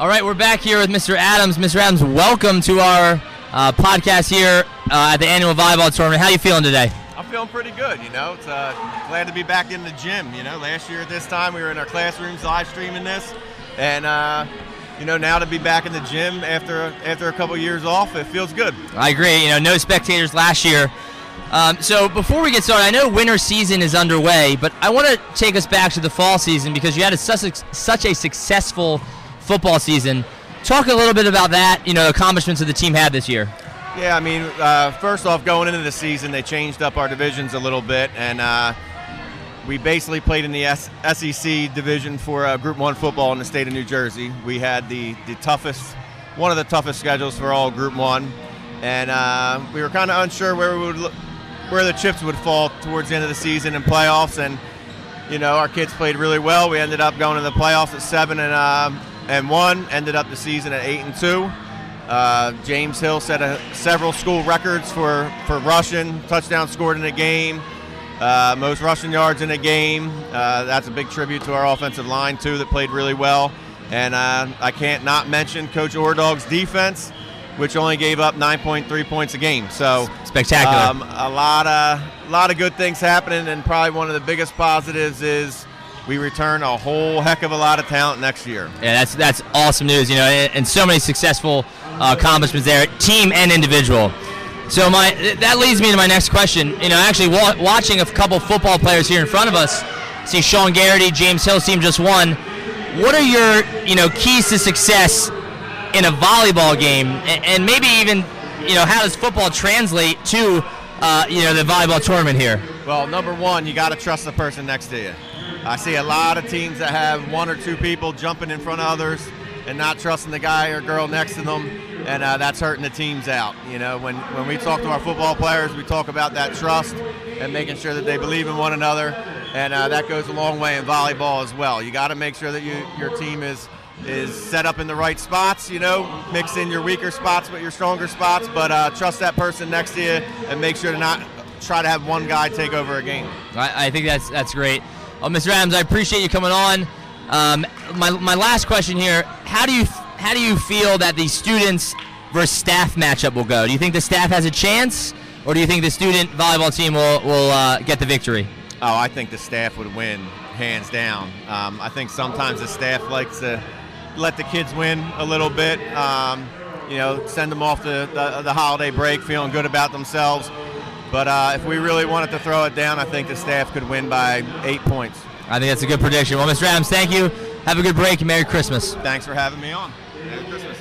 All right, we're back here with Mr. Adams. Mr. Adams, welcome to our podcast here at the annual volleyball tournament. How are you feeling today? I'm feeling pretty good, you know. It's glad to be back in the gym, you know. Last year at this time, we were in our classrooms live streaming this. And, you know, now to be back in the gym after a couple years off, it feels good. I agree. You know, no spectators last year. So before we get started, I know winter season is underway, but I want to take us back to the fall season because you had such a successful football season. Talk a little bit about that, you know, accomplishments that the team had this year. Yeah, I mean, first off, going into the season, they changed up our divisions a little bit, and we basically played in the SEC division for Group 1 football in the state of New Jersey. We had the toughest, one of the toughest schedules for all Group 1, and we were kind of unsure where the chips would fall towards the end of the season and playoffs. And you know, our kids played really well. We ended up going to the playoffs at 7-1. Ended up the season at 8-2. James Hill set several school records for rushing, touchdown scored in a game, most rushing yards in a game. That's a big tribute to our offensive line too, that played really well. And I can't not mention Coach Ordog's defense, which only gave up 9.3 points a game. So spectacular. A lot of good things happening, and probably one of the biggest positives is we return a whole heck of a lot of talent next year. Yeah, that's awesome news. You know, and so many successful accomplishments there, team and individual. So that leads me to my next question. You know, actually watching a couple football players here in front of us, see Sean Garrity, James Hill's team just won. What are your keys to success in a volleyball game, and maybe even how does football translate to the volleyball tournament here? Well, number one, you got to trust the person next to you. I see a lot of teams that have one or two people jumping in front of others and not trusting the guy or girl next to them, and that's hurting the teams out. You know, when we talk to our football players, we talk about that trust and making sure that they believe in one another, and that goes a long way in volleyball as well. You got to make sure that your team is set up in the right spots, mix in your weaker spots with your stronger spots, but trust that person next to you and make sure to not try to have one guy take over a game. I think that's great. Well, Mr. Adams, I appreciate you coming on. My last question here, how do you feel that the students versus staff matchup will go? Do you think the staff has a chance, or do you think the student volleyball team will get the victory? Oh, I think the staff would win, hands down. I think sometimes the staff likes to let the kids win a little bit, send them off the holiday break feeling good about themselves. But if we really wanted to throw it down, I think the staff could win by 8 points. I think that's a good prediction. Well, Mr. Adams, thank you. Have a good break and Merry Christmas. Thanks for having me on. Merry Christmas.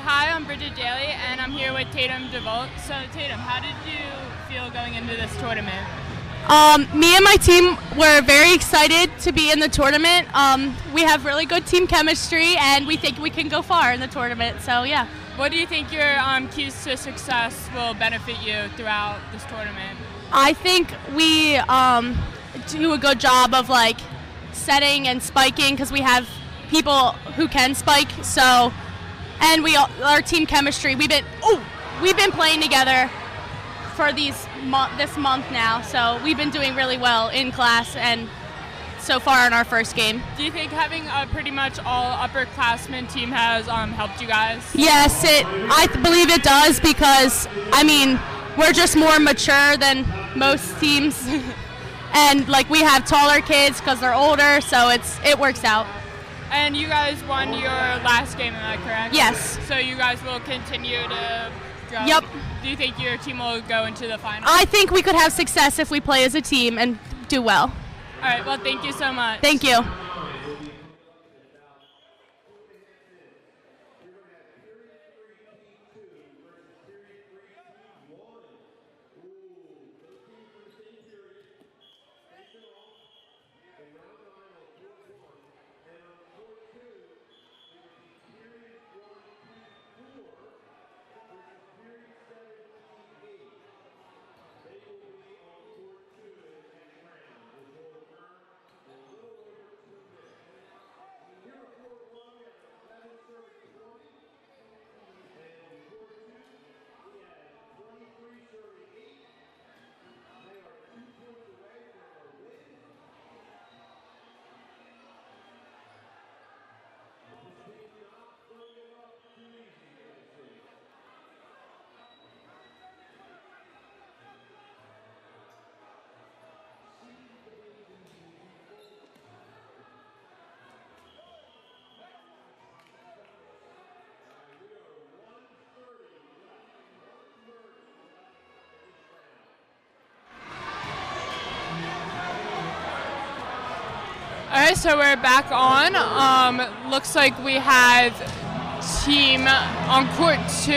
Hi, I'm Bridget Daly, and I'm here with Tatum DeVolt. So, Tatum, how did you feel going into this tournament? Me and my team were very excited to be in the tournament. We have really good team chemistry, and we think we can go far in the tournament. So yeah. What do you think your keys to success will benefit you throughout this tournament? I think we do a good job of like setting and spiking because we have people who can spike. So, and our team chemistry. We've been playing together for this month now. So we've been doing really well in class and so far in our first game. Do you think having a pretty much all upperclassmen team has helped you guys? Yes, I believe it does because, I mean, we're just more mature than most teams. And, like, we have taller kids because they're older, so it works out. And you guys won your last game, am I correct? Yes. So you guys will continue to go? Yep. Do you think your team will go into the final? I think we could have success if we play as a team and do well. All right, well, thank you so much. Thank you. All right, so we're back on. Looks like we have team on court 2.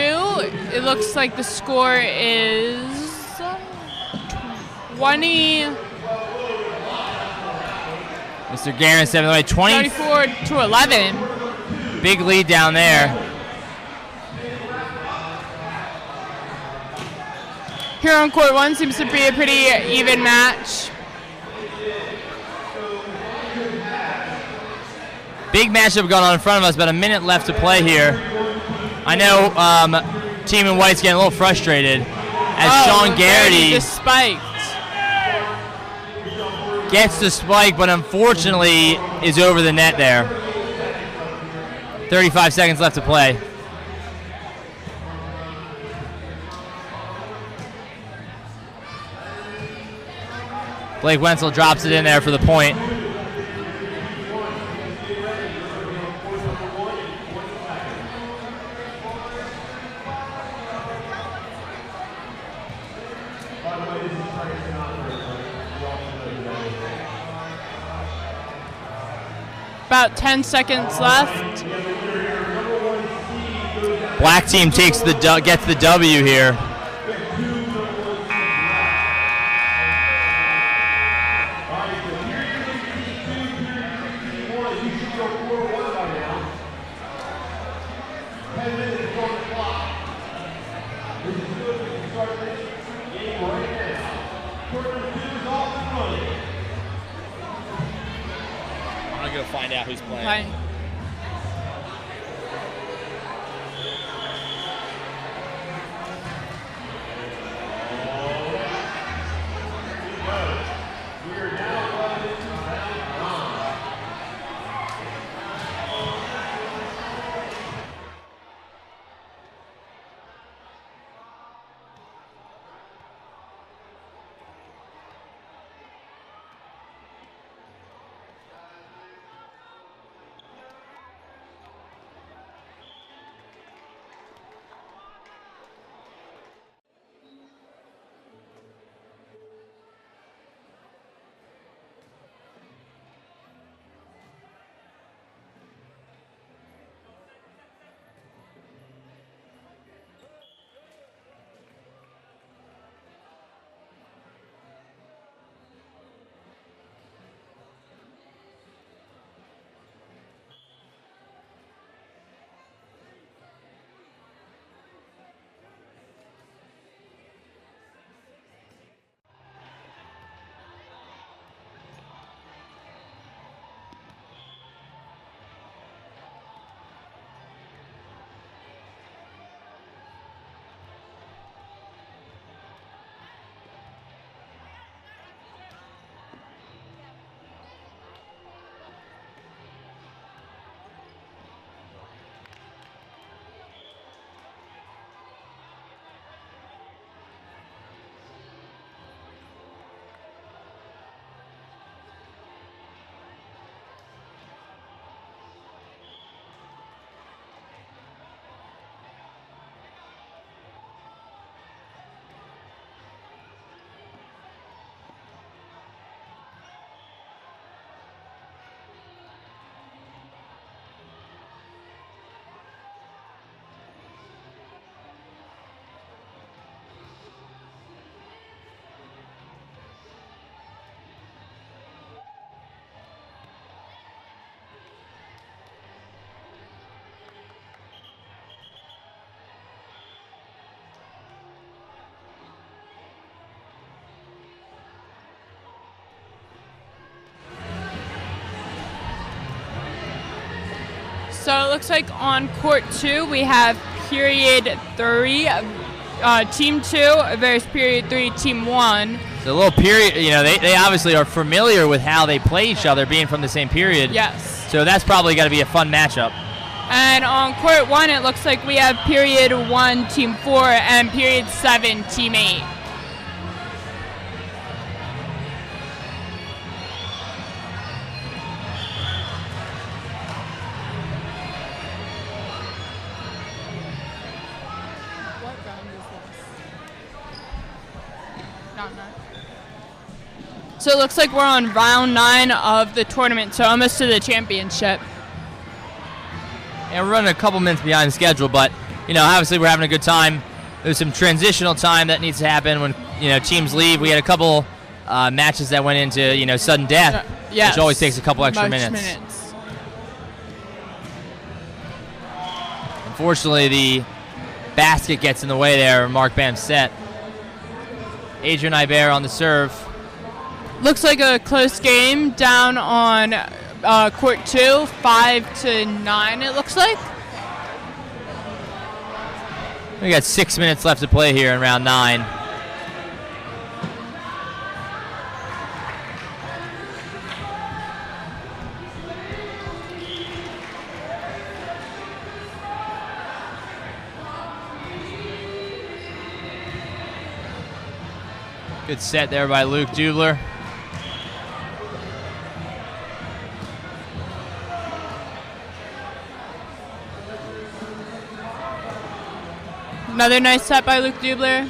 It looks like the score is 20. Mr. Guerin, 7th 24 to 11. Big lead down there. Here on court 1 seems to be a pretty even match. Big matchup going on in front of us, about a minute left to play here. I know team in white's getting a little frustrated as Sean Garrity just spiked. Gets the spike, but unfortunately is over the net there. 35 seconds left to play. Blake Wenzel drops it in there for the point. About 10 seconds left. Black team gets the W here. I'm gonna go find out who's playing. Fine. So it looks like on court 2 we have period 3, team 2 versus period 3, team 1. So a little period, you know, they obviously are familiar with how they play each other, being from the same period. Yes. So that's probably got to be a fun matchup. And on court 1 it looks like we have period 1, team 4, and period 7, team 8. So it looks like we're on round 9 of the tournament, so almost to the championship. And we're running a couple minutes behind schedule, but you know, obviously we're having a good time. There's some transitional time that needs to happen when, you know, teams leave. We had a couple matches that went into, you know, sudden death, yes. which always takes a couple extra Much minutes. Unfortunately, the basket gets in the way there. Mark Bam's set. Adrian Ibert on the serve. Looks like a close game down on court 2, 5-9 it looks like. We got 6 minutes left to play here in round 9. Good set there by Luke Dubler. Another nice set by Luke Dubler.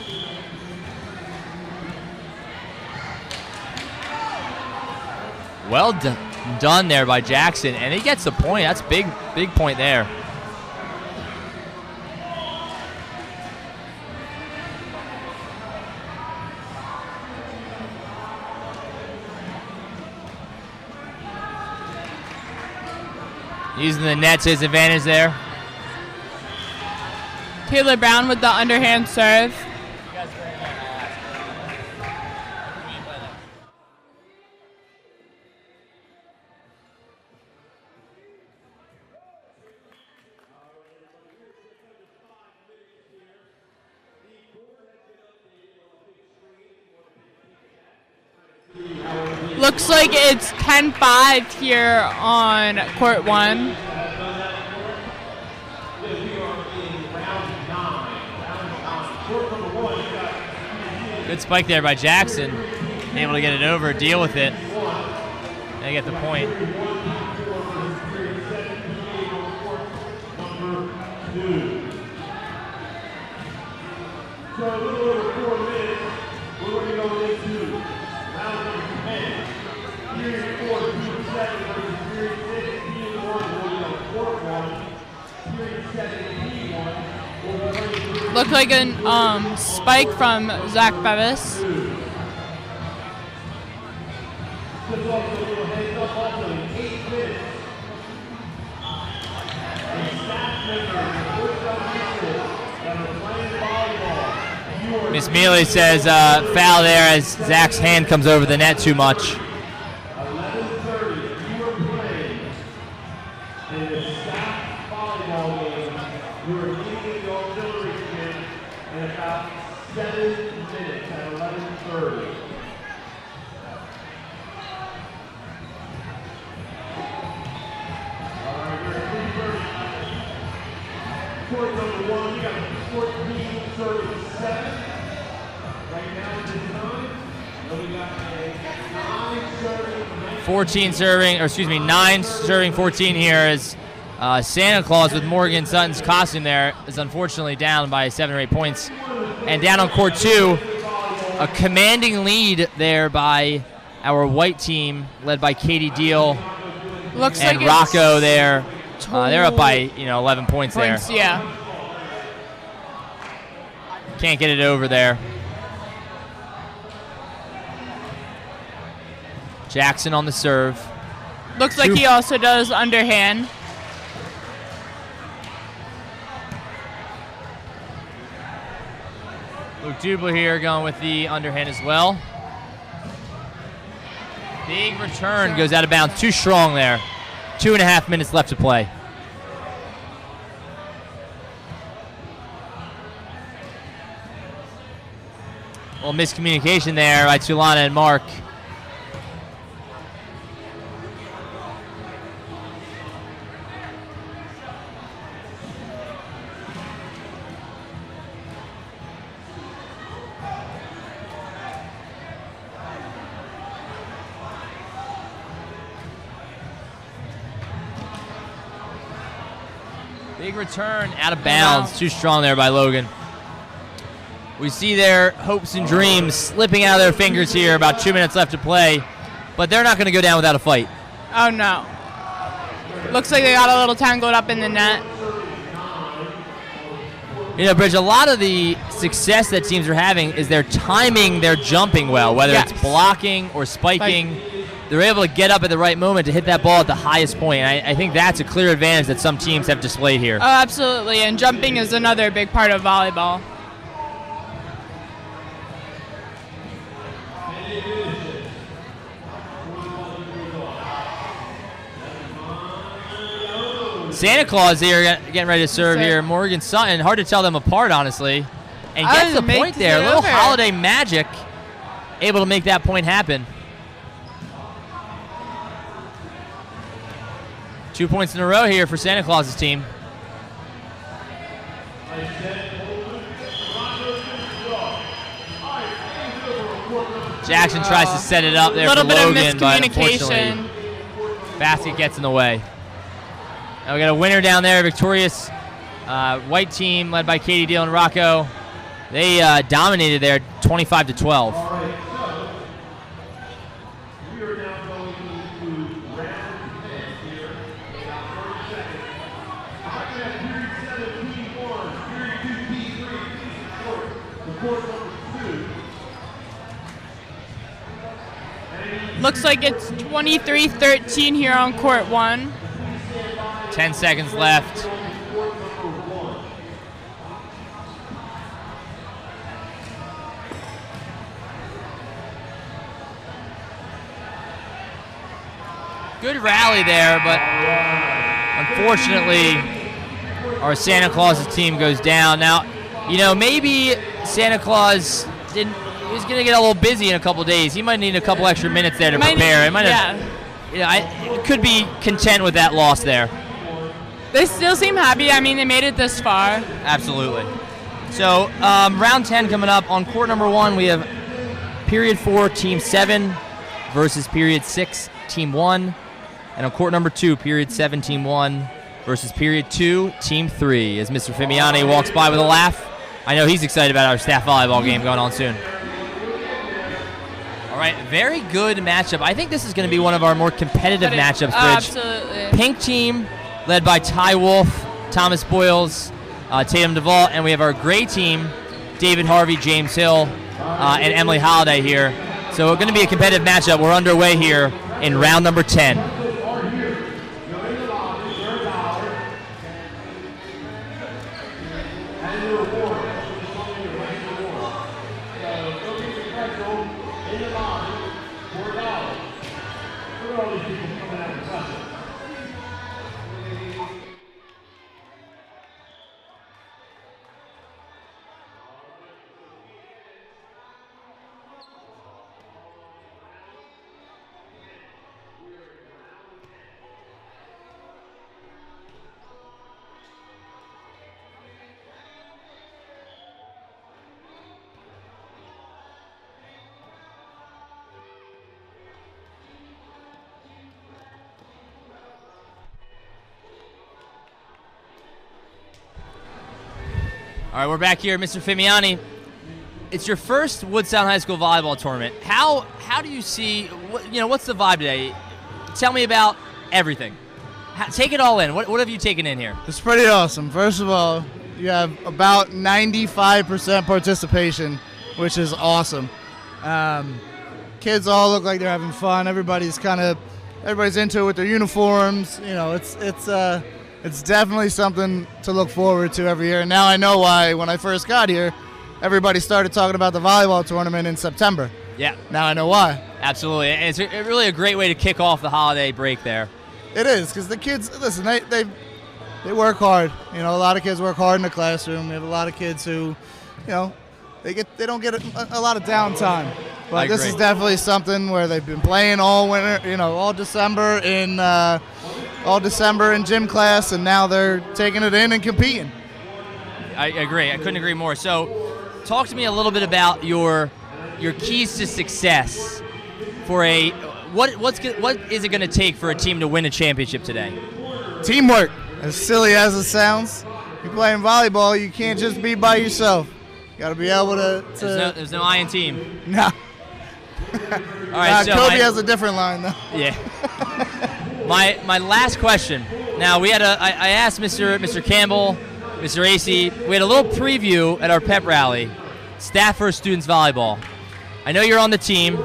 Well done there by Jackson, and he gets the point. That's big point there. Using the net to his advantage there. Taylor Brown with the underhand serve. Looks like it's 10-5 here on court 1. Good spike there by Jackson. Able to get it over, deal with it. They get the point. So a little over 4 minutes, we're going to go into round number 10. Period 4, 2-7 versus period 6, P1 will be on court 1. Period 7, P1 will be playing. Looked like a spike from Zach Bevis. Just also a little heads up also in 8 minutes. The staff members of Woodstown High School that are playing volleyball. Miss Mealy says foul there as Zach's hand comes over the net too much. 11:30, you are playing in the staff volleyball game. You are leaving the auxiliary gym in about 7 minutes at 11:30. All right, we're at 3:30. Court number 1, you got 14 serving 7. Right now it is 9. And we got a 9 serving 9 serving 14 here as Santa Claus with Morgan Sutton's costume there is unfortunately down by 7 or 8 points. And down on court 2, a commanding lead there by our white team led by Katie Deal Looks and like Rocco there. They're up by 11 points there. Yeah. Can't get it over there. Jackson on the serve. Looks like he also does underhand. Luke Dubler here going with the underhand as well. Big return goes out of bounds. Too strong there. 2.5 minutes left to play. little miscommunication there by Tulana and Mark. Big return out of bounds. Too strong there by Logan. We see their hopes and dreams slipping out of their fingers here. About 2 minutes left to play. But they're not going to go down without a fight. Oh, no. Looks like they got a little tangled up in the net. You know, Bridge, a lot of the success that teams are having is they're timing their jumping well, whether it's blocking or spiking. They're able to get up at the right moment to hit that ball at the highest point. And I think that's a clear advantage that some teams have displayed here. Oh, absolutely. And jumping is another big part of volleyball. Santa Claus here getting ready to serve here. Morgan Sutton, hard to tell them apart, honestly. And gets the point there. A little holiday magic, able to make that point happen. 2 points in a row here for Santa Claus's team. Jackson tries to set it up there for Logan, but unfortunately, basket gets in the way. Now we got a winner down there, victorious white team led by Katie Deal and Rocco. They dominated there 25-12. Looks like it's 23-13 here on court 1. 10 seconds left. Good rally there, but unfortunately our Santa Claus's team goes down. Now, you know, maybe Santa Claus didn't. He was going to get a little busy in a couple days. He might need a couple extra minutes there to prepare. It might have, you know, could be content with that loss there. They still seem happy. I mean, they made it this far. Absolutely. So, round 10 coming up. On court number 1, we have period 4, team 7 versus period 6, team 1. And on court number 2, period 7, team 1 versus period 2, team 3. As Mr. Fimiani walks by with a laugh, I know he's excited about our staff volleyball game going on soon. All right, very good matchup. I think this is going to be one of our more competitive matchups, Bridge. Absolutely. Pink team led by Ty Wolf, Thomas Boyles, Tatum Duvall, and we have our gray team, David Harvey, James Hill, and Emily Holliday here. So it's going to be a competitive matchup. We're underway here in round number 10. All right, we're back here, Mr. Fimiani. It's your first Woodstown High School volleyball tournament. How do you see? What's the vibe today? Tell me about everything. Take it all in. What have you taken in here? It's pretty awesome. First of all, you have about 95% participation, which is awesome. Kids all look like they're having fun. Everybody's into it with their uniforms. You know, it's definitely something to look forward to every year. And now I know why when I first got here, everybody started talking about the volleyball tournament in September. Yeah. Now I know why. Absolutely. And it's really a great way to kick off the holiday break there. It is, because the kids, listen, they work hard. You know, a lot of kids work hard in the classroom. We have a lot of kids who, you know, they don't get a lot of downtime. But this agree. is definitely something where they've been playing all winter, all December in gym class, and now they're taking it in and competing. I agree. I couldn't agree more. So, talk to me a little bit about your keys to success for what is it going to take for a team to win a championship today? Teamwork. As silly as it sounds, you're playing volleyball. You can't just be by yourself. You got to be able to. There's no I in team. No. All right. So Kobe has a different line though. Yeah. My last question. Now I asked Mr. Campbell, Mr. Acey. We had a little preview at our pep rally, staff versus students volleyball. I know you're on the team.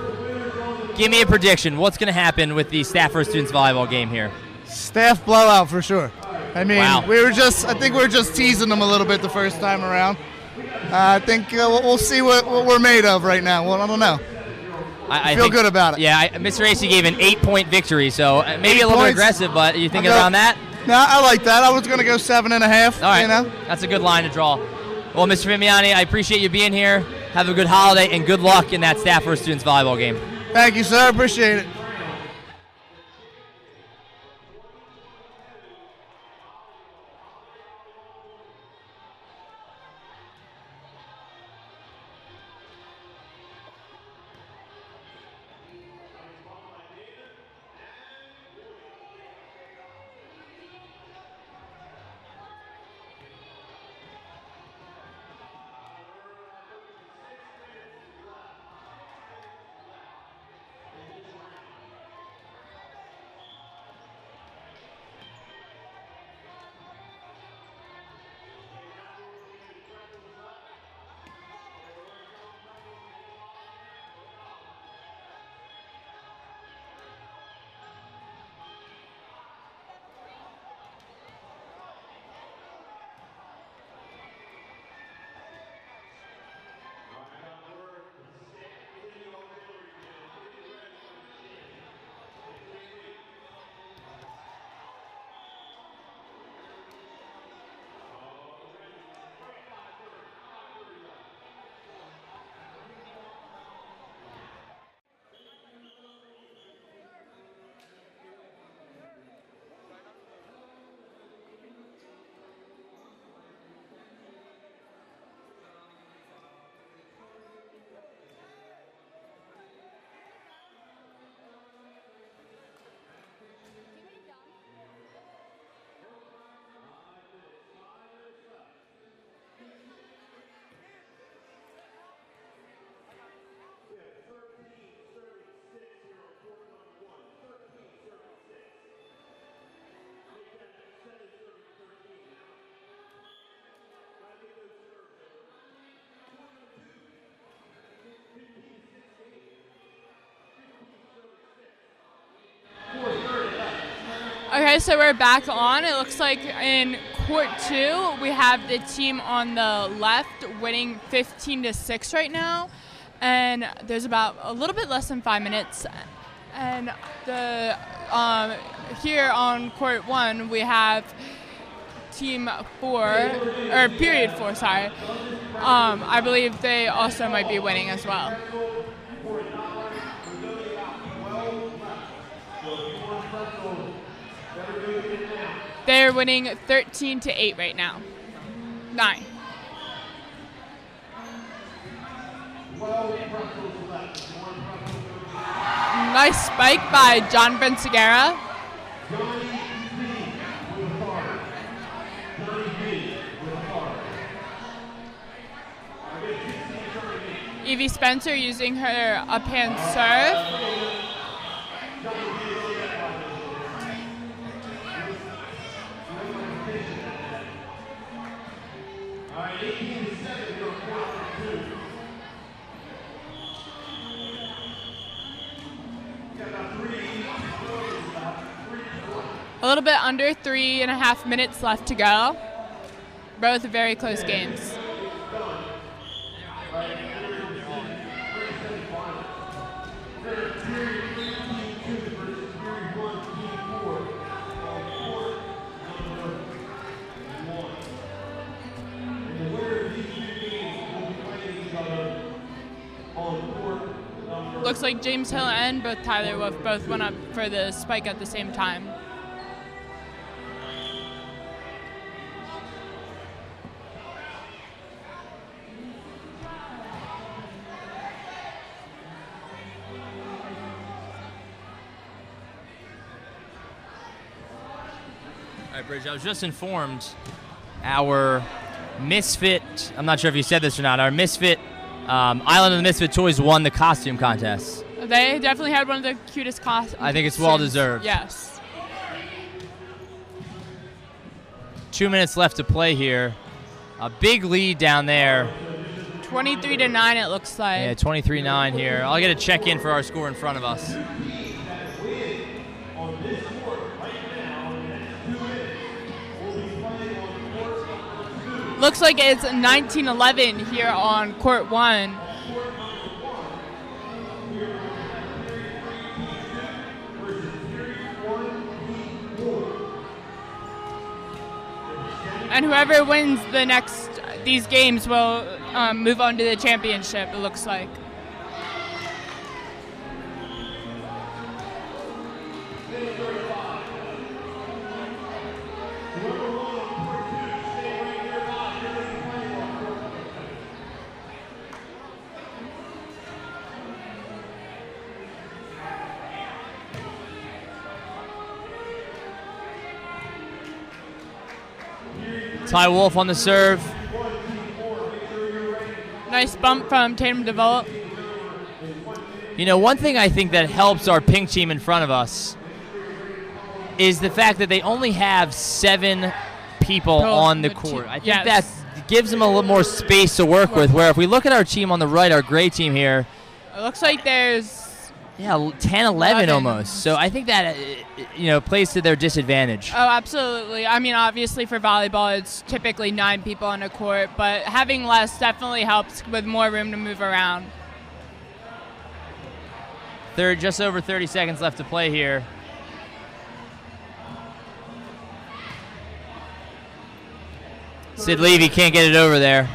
Give me a prediction. What's going to happen with the staff versus students volleyball game here? Staff blowout for sure. I mean, wow. I think we were just teasing them a little bit the first time around. I think we'll see what we're made of right now. Well, I don't know. I feel good about it. Yeah, Mr. Acey gave an 8-point victory, so maybe a little bit aggressive, but you thinking around that? No, I like that. I was going to go 7.5. All right, that's a good line to draw. Well, Mr. Fimiani, I appreciate you being here. Have a good holiday and good luck in that staff versus students volleyball game. Thank you, sir. Appreciate it. Okay, so we're back on. It looks like in court 2, we have the team on the left winning 15-6 right now. And there's about a little bit less than 5 minutes. And the here on court 1, we have team 4, or period 4, sorry. I believe they also might be winning as well. They're winning 13-8 right now. 9. Nice spike by John Vinciguerra. Evie Spencer using her up-hand serve. A little bit under 3.5 minutes left to go. Both very close games. looks like James Hill and both Tyler Wolf both went up for the spike at the same time. All right, Bridget, I was just informed our Misfit, I'm not sure if you said this or not, our Misfit, Island of the Misfit Toys won the costume contest. They definitely had one of the cutest costumes. I think it's well deserved. Yes. 2 minutes left to play here. A big lead down there. 23-9 it looks like. Yeah, 23-9 here. I'll get a check-in for our score in front of us. Looks like it's 19-11 here on court 1. And whoever wins these games will move on to the championship, it looks like. Ty Wolf on the serve. Nice bump from Tatum DeVault. You know, one thing I think that helps our pink team in front of us is the fact that they only have 7 people on the court. I think that gives them a little more space to work with, where if we look at our team on the right, our gray team here, it looks like there's 10, 11 almost. So I think that, plays to their disadvantage. Oh, absolutely. I mean, obviously for volleyball, it's typically 9 people on a court, but having less definitely helps with more room to move around. Just over 30 seconds left to play here. Sid Levy can't get it over there.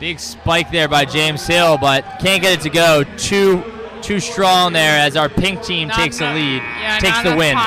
Big spike there by James Hill, but can't get it to go. Too strong there as our pink team takes the lead, takes the win.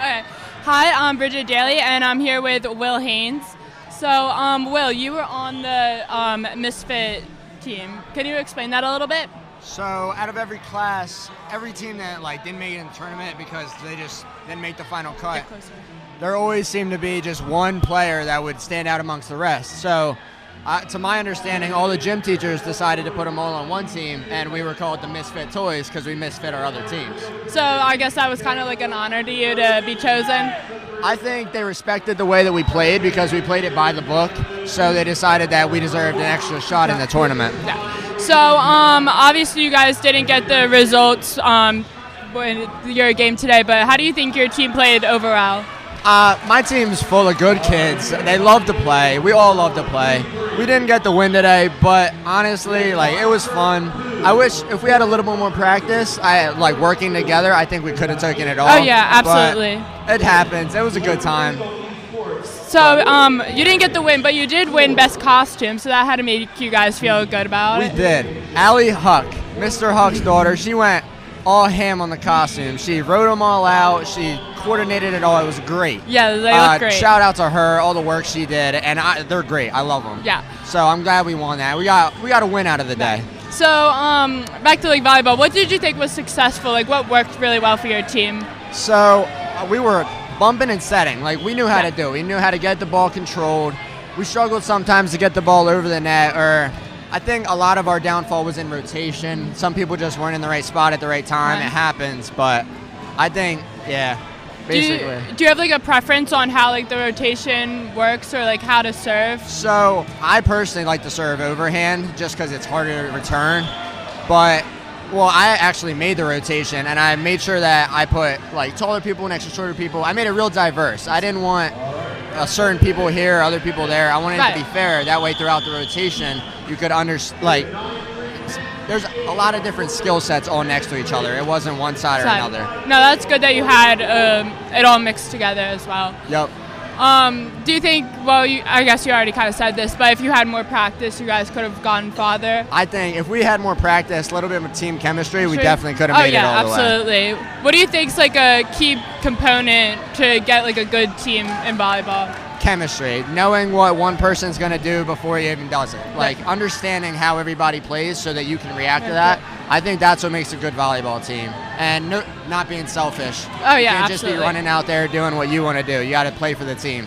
Okay. Hi, I'm Bridget Daly, and I'm here with Will Haynes. So, Will, you were on the Misfit team. Can you explain that a little bit? So, out of every class, every team that didn't make it in the tournament because they just didn't make the final cut, there always seemed to be just one player that would stand out amongst the rest. So, to my understanding, all the gym teachers decided to put them all on one team, and we were called the Misfit Toys because we misfit our other teams. So I guess that was kind of like an honor to you to be chosen? I think they respected the way that we played because we played it by the book, so they decided that we deserved an extra shot in the tournament. Yeah. So obviously you guys didn't get the results in your game today, but how do you think your team played overall? My team's full of good kids. They love to play. We all love to play. we didn't get the win today, but honestly, like, it was fun. I wish if we had a little bit more practice, like working together, I think we could have taken it off. Oh yeah, absolutely. But it happens. It was a good time. So you didn't get the win, but you did win best costume, so that had to make you guys feel good about We it. did. Allie Huck, Mr. Huck's daughter, she went all ham on the costume. She wrote them all out. She coordinated it all. It was great. Yeah, they look great. Shout out to her, all the work she did, and they're great. I love them. Yeah. So I'm glad we won that. We got a win out of the day. So back to like volleyball, what did you think was successful? Like what worked really well for your team? So we were bumping and setting. Like we knew how to do it. We knew how to get the ball controlled. We struggled sometimes to get the ball over the net, or I think a lot of our downfall was in rotation. Some people just weren't in the right spot at the right time. It happens, but I think, yeah, basically. Do you have like a preference on how like the rotation works or like how to serve? So I personally like to serve overhand just because it's harder to return. But, well, I actually made the rotation, and I made sure that I put like taller people next to shorter people. I made it real diverse. I didn't want certain people here, other people there. I wanted it to be fair. That way, throughout the rotation, you could like, there's a lot of different skill sets all next to each other. It wasn't one side or another. No, that's good that you had it all mixed together as well. Yep. Do you think, well, I guess you already kind of said this, but if you had more practice, you guys could have gone farther? I think if we had more practice, a little bit of team chemistry, we definitely could have made it all the way. Absolutely. What do you think is like a key component to get like a good team in volleyball? Chemistry, knowing what one person's going to do before he even does it. Like understanding how everybody plays so that you can react to that. I think that's what makes a good volleyball team. And not being selfish. Oh, yeah, you can't absolutely. just be running out there doing what you want to do. You got to play for the team.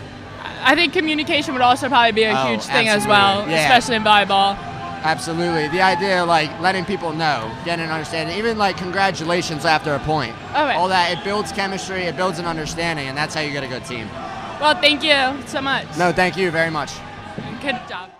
I think communication would also probably be a huge thing as well, especially in volleyball. Absolutely. The idea of like letting people know, getting an understanding, even like congratulations after a point. All that, it builds chemistry, it builds an understanding, and that's how you get a good team. Well, thank you so much. No, thank you very much. Good job.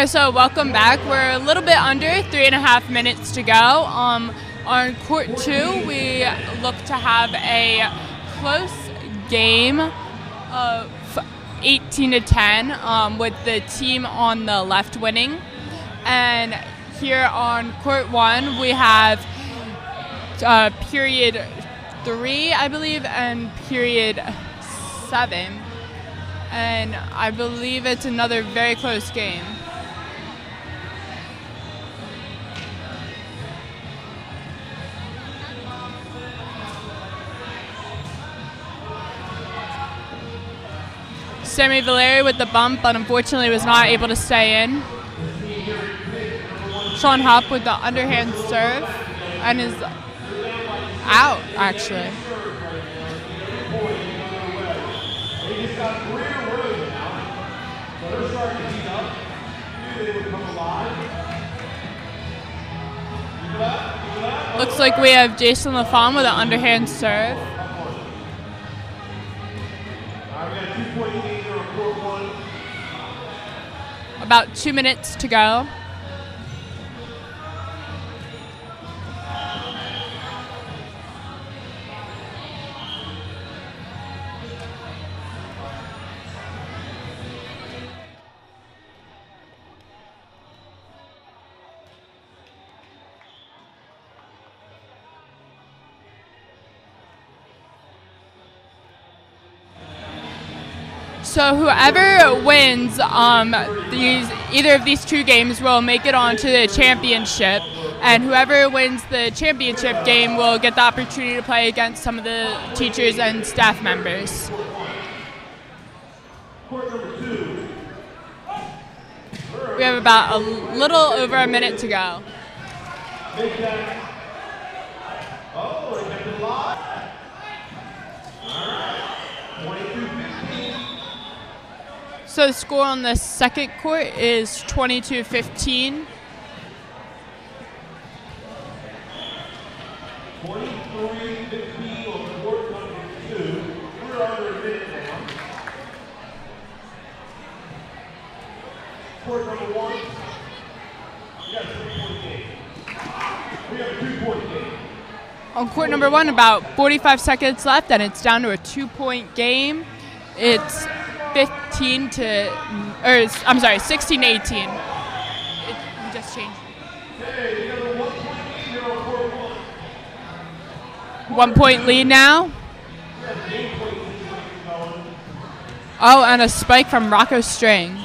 Hi, so welcome back. We're a little bit under 3.5 minutes to go. On court 2, we look to have a close game of 18-10 with the team on the left winning. And here on court 1, we have period 3, I believe, and period 7. And I believe it's another very close game. Sammy Valeri with the bump, but unfortunately was not able to stay in. Sean Hupp with the underhand serve and is out, actually. Looks like we have Jason LaFawn with an underhand serve. About 2 minutes to go. So whoever wins either of these 2 games will make it on to the championship, and whoever wins the championship game will get the opportunity to play against some of the teachers and staff members. We have about a little over a minute to go. So the score on the second court is 22-15. 23-15 on court number 2. We're under a minute now. Court number 1. We got a 3-point game. We have a 2-point game. On court number 1, about 45 seconds left, and it's down to a 2-point game. It's 16-18. We just changed. 1-point lead now. Oh, and a spike from Rocco String.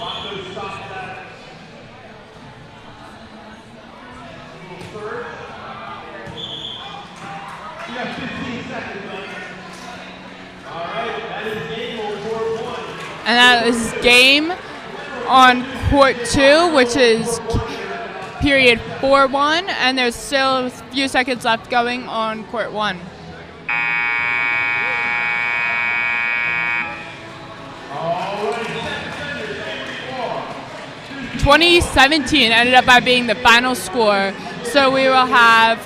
And that is game on court 2, which is period 4-1, and there's still a few seconds left going on court 1. 2017 ended up by being the final score, so we will have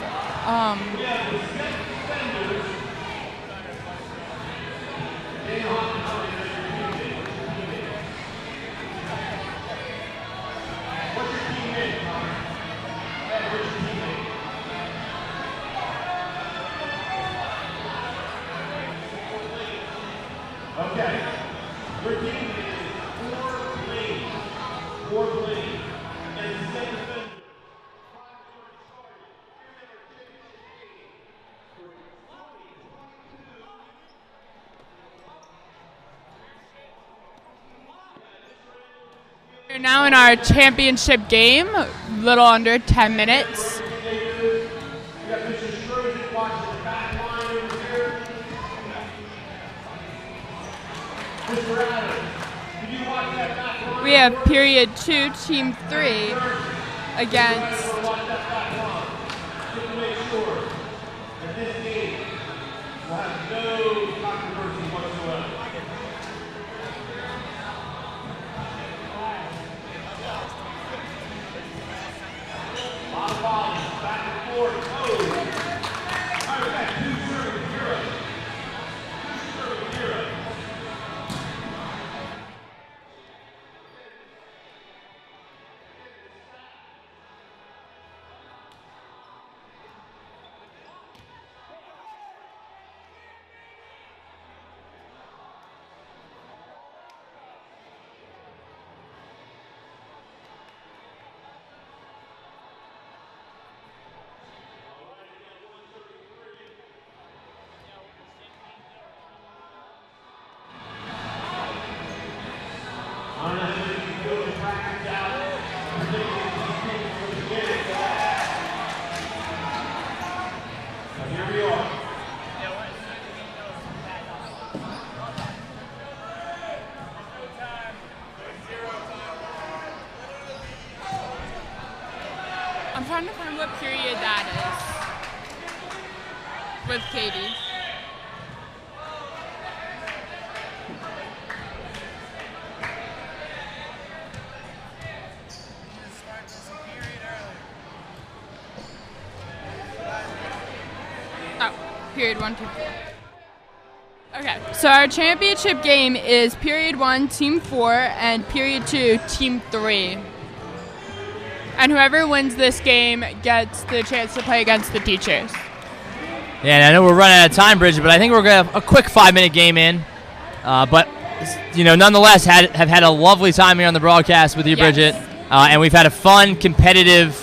Okay. Your team is 4 lanes. And the second defender. We're now in our championship game, a little under 10 minutes. We have period 2, team 3 against I'm trying to find what period that is with Katie. Oh, period 1, 2, 4. Okay, so our championship game is period 1, team 4, and period 2, team 3. And whoever wins this game gets the chance to play against the teachers. Yeah, and I know we're running out of time, Bridget, but I think we're going to have a quick 5-minute game in. But, nonetheless, have had a lovely time here on the broadcast with you, Yes. Bridget. And we've had a fun, competitive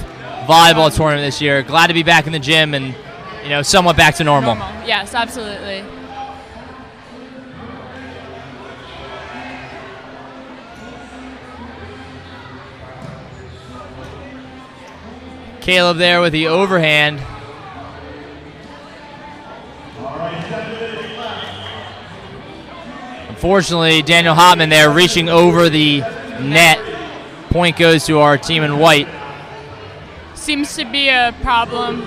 volleyball tournament this year. Glad to be back in the gym and, somewhat back to normal. Yes, absolutely. Caleb there with the overhand. Unfortunately, Daniel Hotman there reaching over the net. Point goes to our team in white. Seems to be a problem.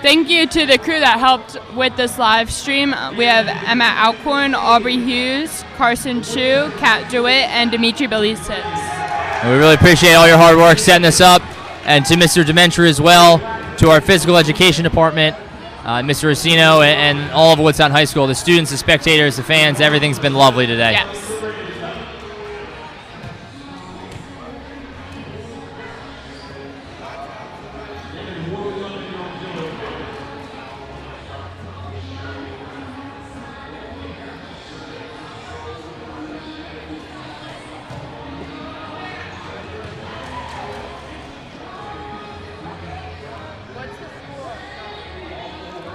Thank you to the crew that helped with this live stream. We have Emma Alcorn, Aubrey Hughes, Carson Chu, Kat DeWitt, and Dimitri Belisitz. And we really appreciate all your hard work setting this up, and to Mr. Dementor as well, to our physical education department, Mr. Racino, and all of Woodstown High School, the students, the spectators, the fans. Everything's been lovely today. Yes.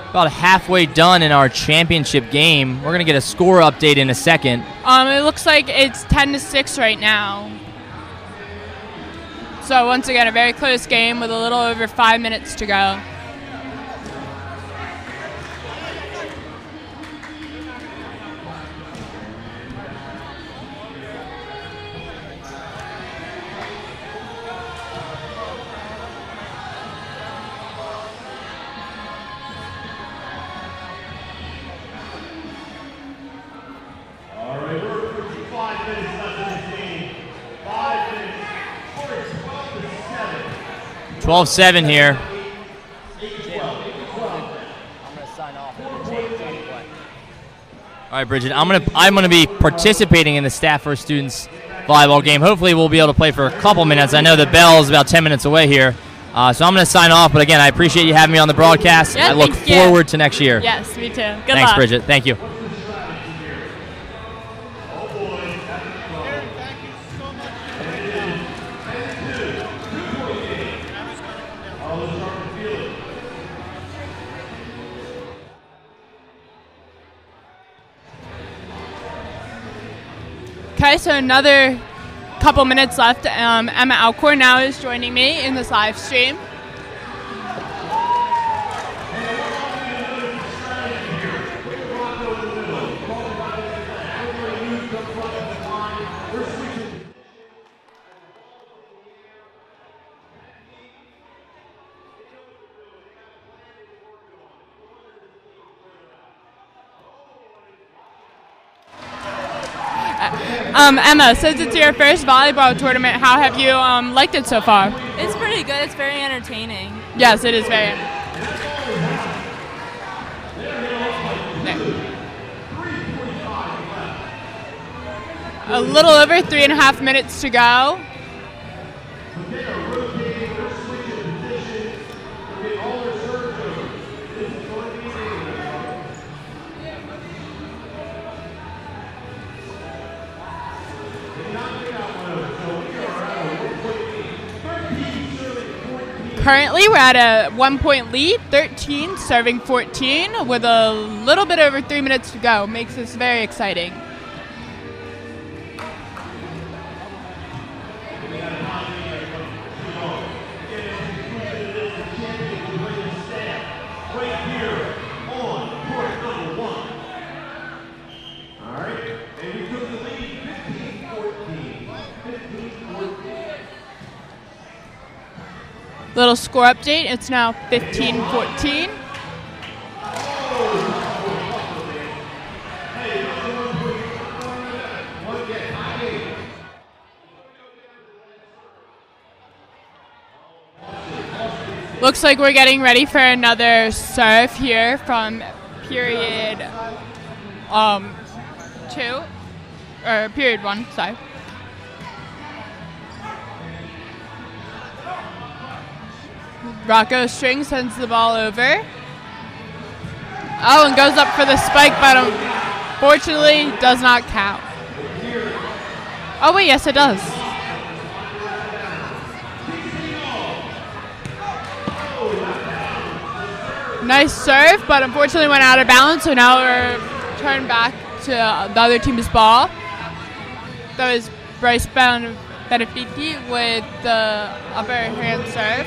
About halfway done in our championship game. We're going to get a score update in a second. It looks like it's 10-6 right now. So once again, a very close game with a little over 5 minutes to go. All right, we're approaching 5 minutes left in this game. 5 minutes. Score is 12-7. 12-7 here. All right, Bridget, I'm gonna be participating in the staff versus students volleyball game. Hopefully we'll be able to play for a couple minutes. I know the bell is about 10 minutes away here. So I'm going to sign off, but again, I appreciate you having me on the broadcast. Yeah, I look thank you. forward to next year. Yes, me too. Good luck. Thanks, Bridget. Thank you. Okay, so another couple minutes left. Emma Alcorn now is joining me in this live stream. Emma, since it's your first volleyball tournament, how have you liked it so far? It's pretty good. It's very entertaining. Yes, it is very. A little over 3.5 minutes to go. Currently, we're at a 1-point lead, 13, serving 14, with a little bit over 3 minutes to go. Makes this very exciting. Little score update, it's now 15-14. Looks like we're getting ready for another serve here from period 1, sorry. Rocco String sends the ball over. Oh, and goes up for the spike, but unfortunately does not count. Oh wait, yes it does. Nice serve, but unfortunately went out of bounds, so now we're turned back to the other team's ball. That was Bryce Benefici with the upper hand serve.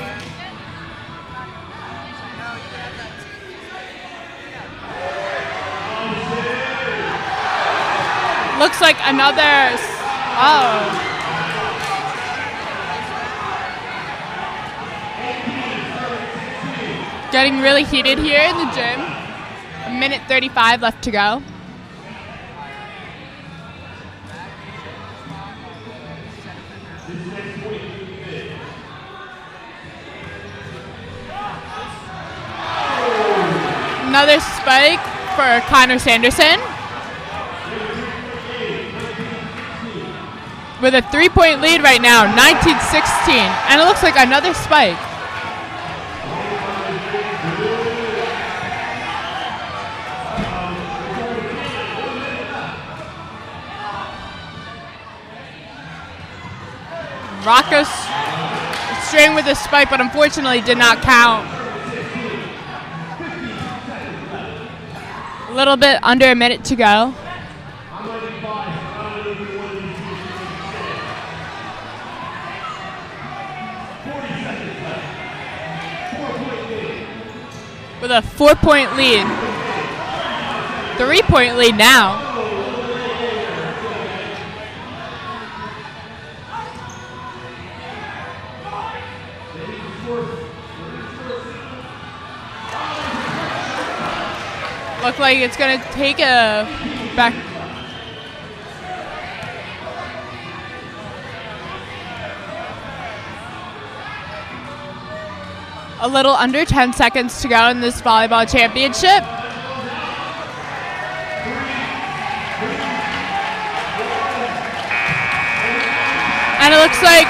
Looks like another, Getting really heated here in the gym. 1:35 left to go. Another spike for Connor Sanderson. With a 3-point lead right now, 19-16. And it looks like another spike. Rocco String with a spike, but unfortunately did not count. A little bit under a minute to go. With a 4-point lead. 3-point lead now. Look like it's going to take a back. A little under 10 seconds to go in this volleyball championship. And it looks like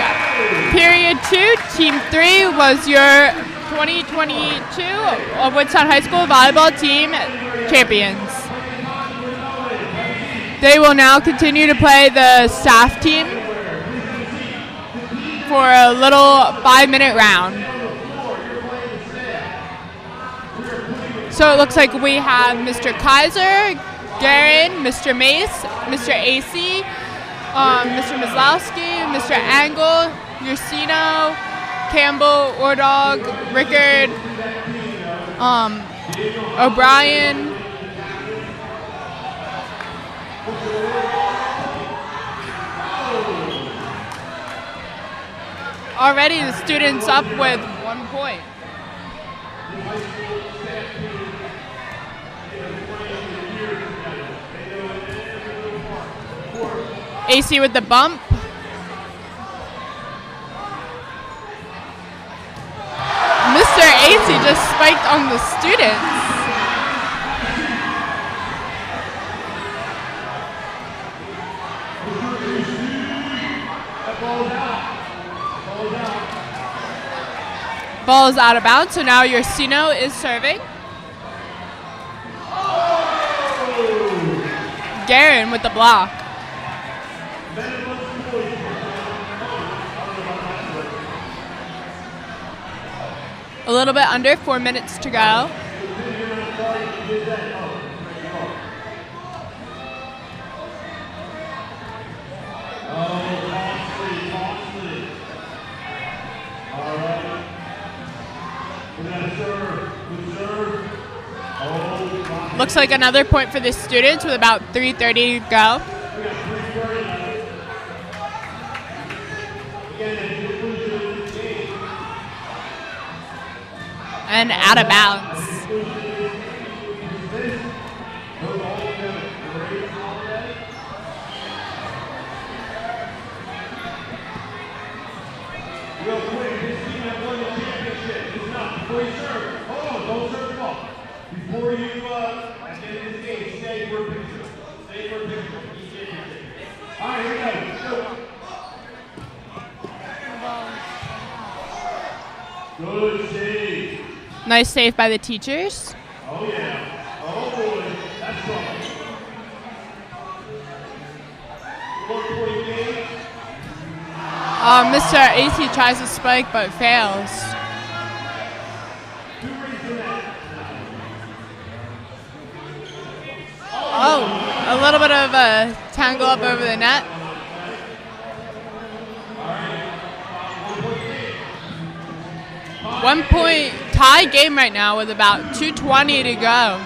period 2, team 3 was your 2022 Woodstown High School volleyball team champions. They will now continue to play the staff team for a little 5-minute round. So it looks like we have Mr. Kaiser, Garin, Mr. Mace, Mr. AC, Mr. Mislowski, Mr. Angle, Ursino, Campbell, Ordog, Rickard, O'Brien, already the students up with 1 point. AC with the bump. Mr. AC just spiked on the students. Ball is out of bounds, so now Ursino is serving. Garin with the block. A little bit under 4 minutes to go. Looks like another point for the students with about 3:30 to go. And out of bounds. Real quick, this team that won the championship. Listen up, before you serve. Hold on, don't serve the ball. Before you, at the end of this game, stay for a picture. Stay for a picture. All right, here we go. Good save. Nice save by the teachers. Oh, yeah. Oh, boy. That's wrong. 4-point game. Mr. AC tries to spike but fails. Oh, a little bit of a tangle up over the net. One point tie game right now with about 2:20 to go.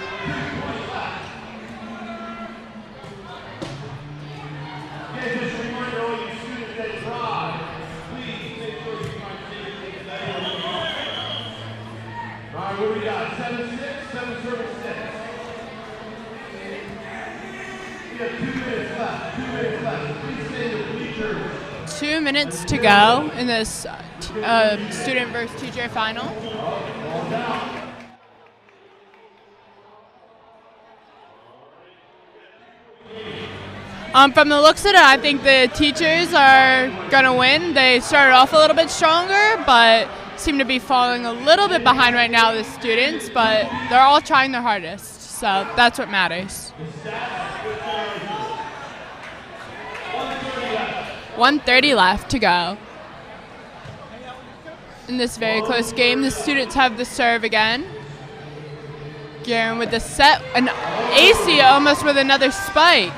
What we got? 7-6, 7-6. We have 2 minutes left. 2 minutes left. Please stay in the bleachers. 2 minutes to go in this student versus teacher final. From the looks of it, I think the teachers are gonna win. They started off a little bit stronger, but seem to be falling a little bit behind right now, the students, but they're all trying their hardest, so that's what matters. 1:30 left to go. In this very close game, the students have the serve again. Garen with the set, and AC almost with another spike.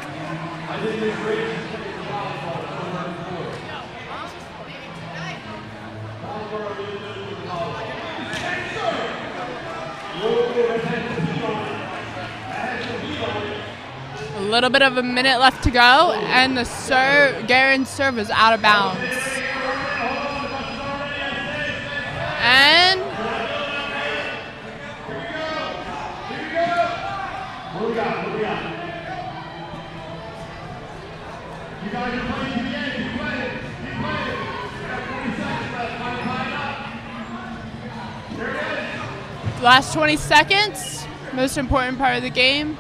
A little bit of a minute left to go, and the Garen's serve is out of bounds. And What we got? You guys are playing to the end. Keep playing. Keep playing. We got 20 seconds left. Line up. There it is. last 20 seconds, most important part of the game.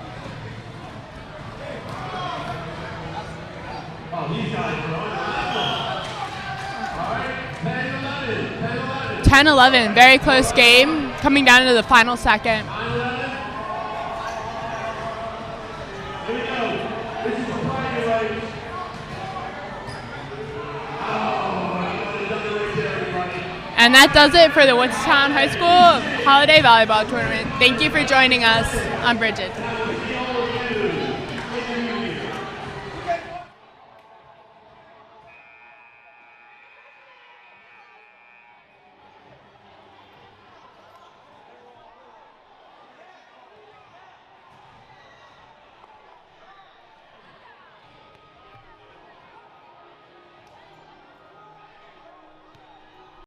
Oh, these guys are on. All right, 10-11. 10-11, very close game, coming down to the final second. And that does it for the Woodstown High School Holiday Volleyball Tournament. Thank you for joining us. I'm Bridget.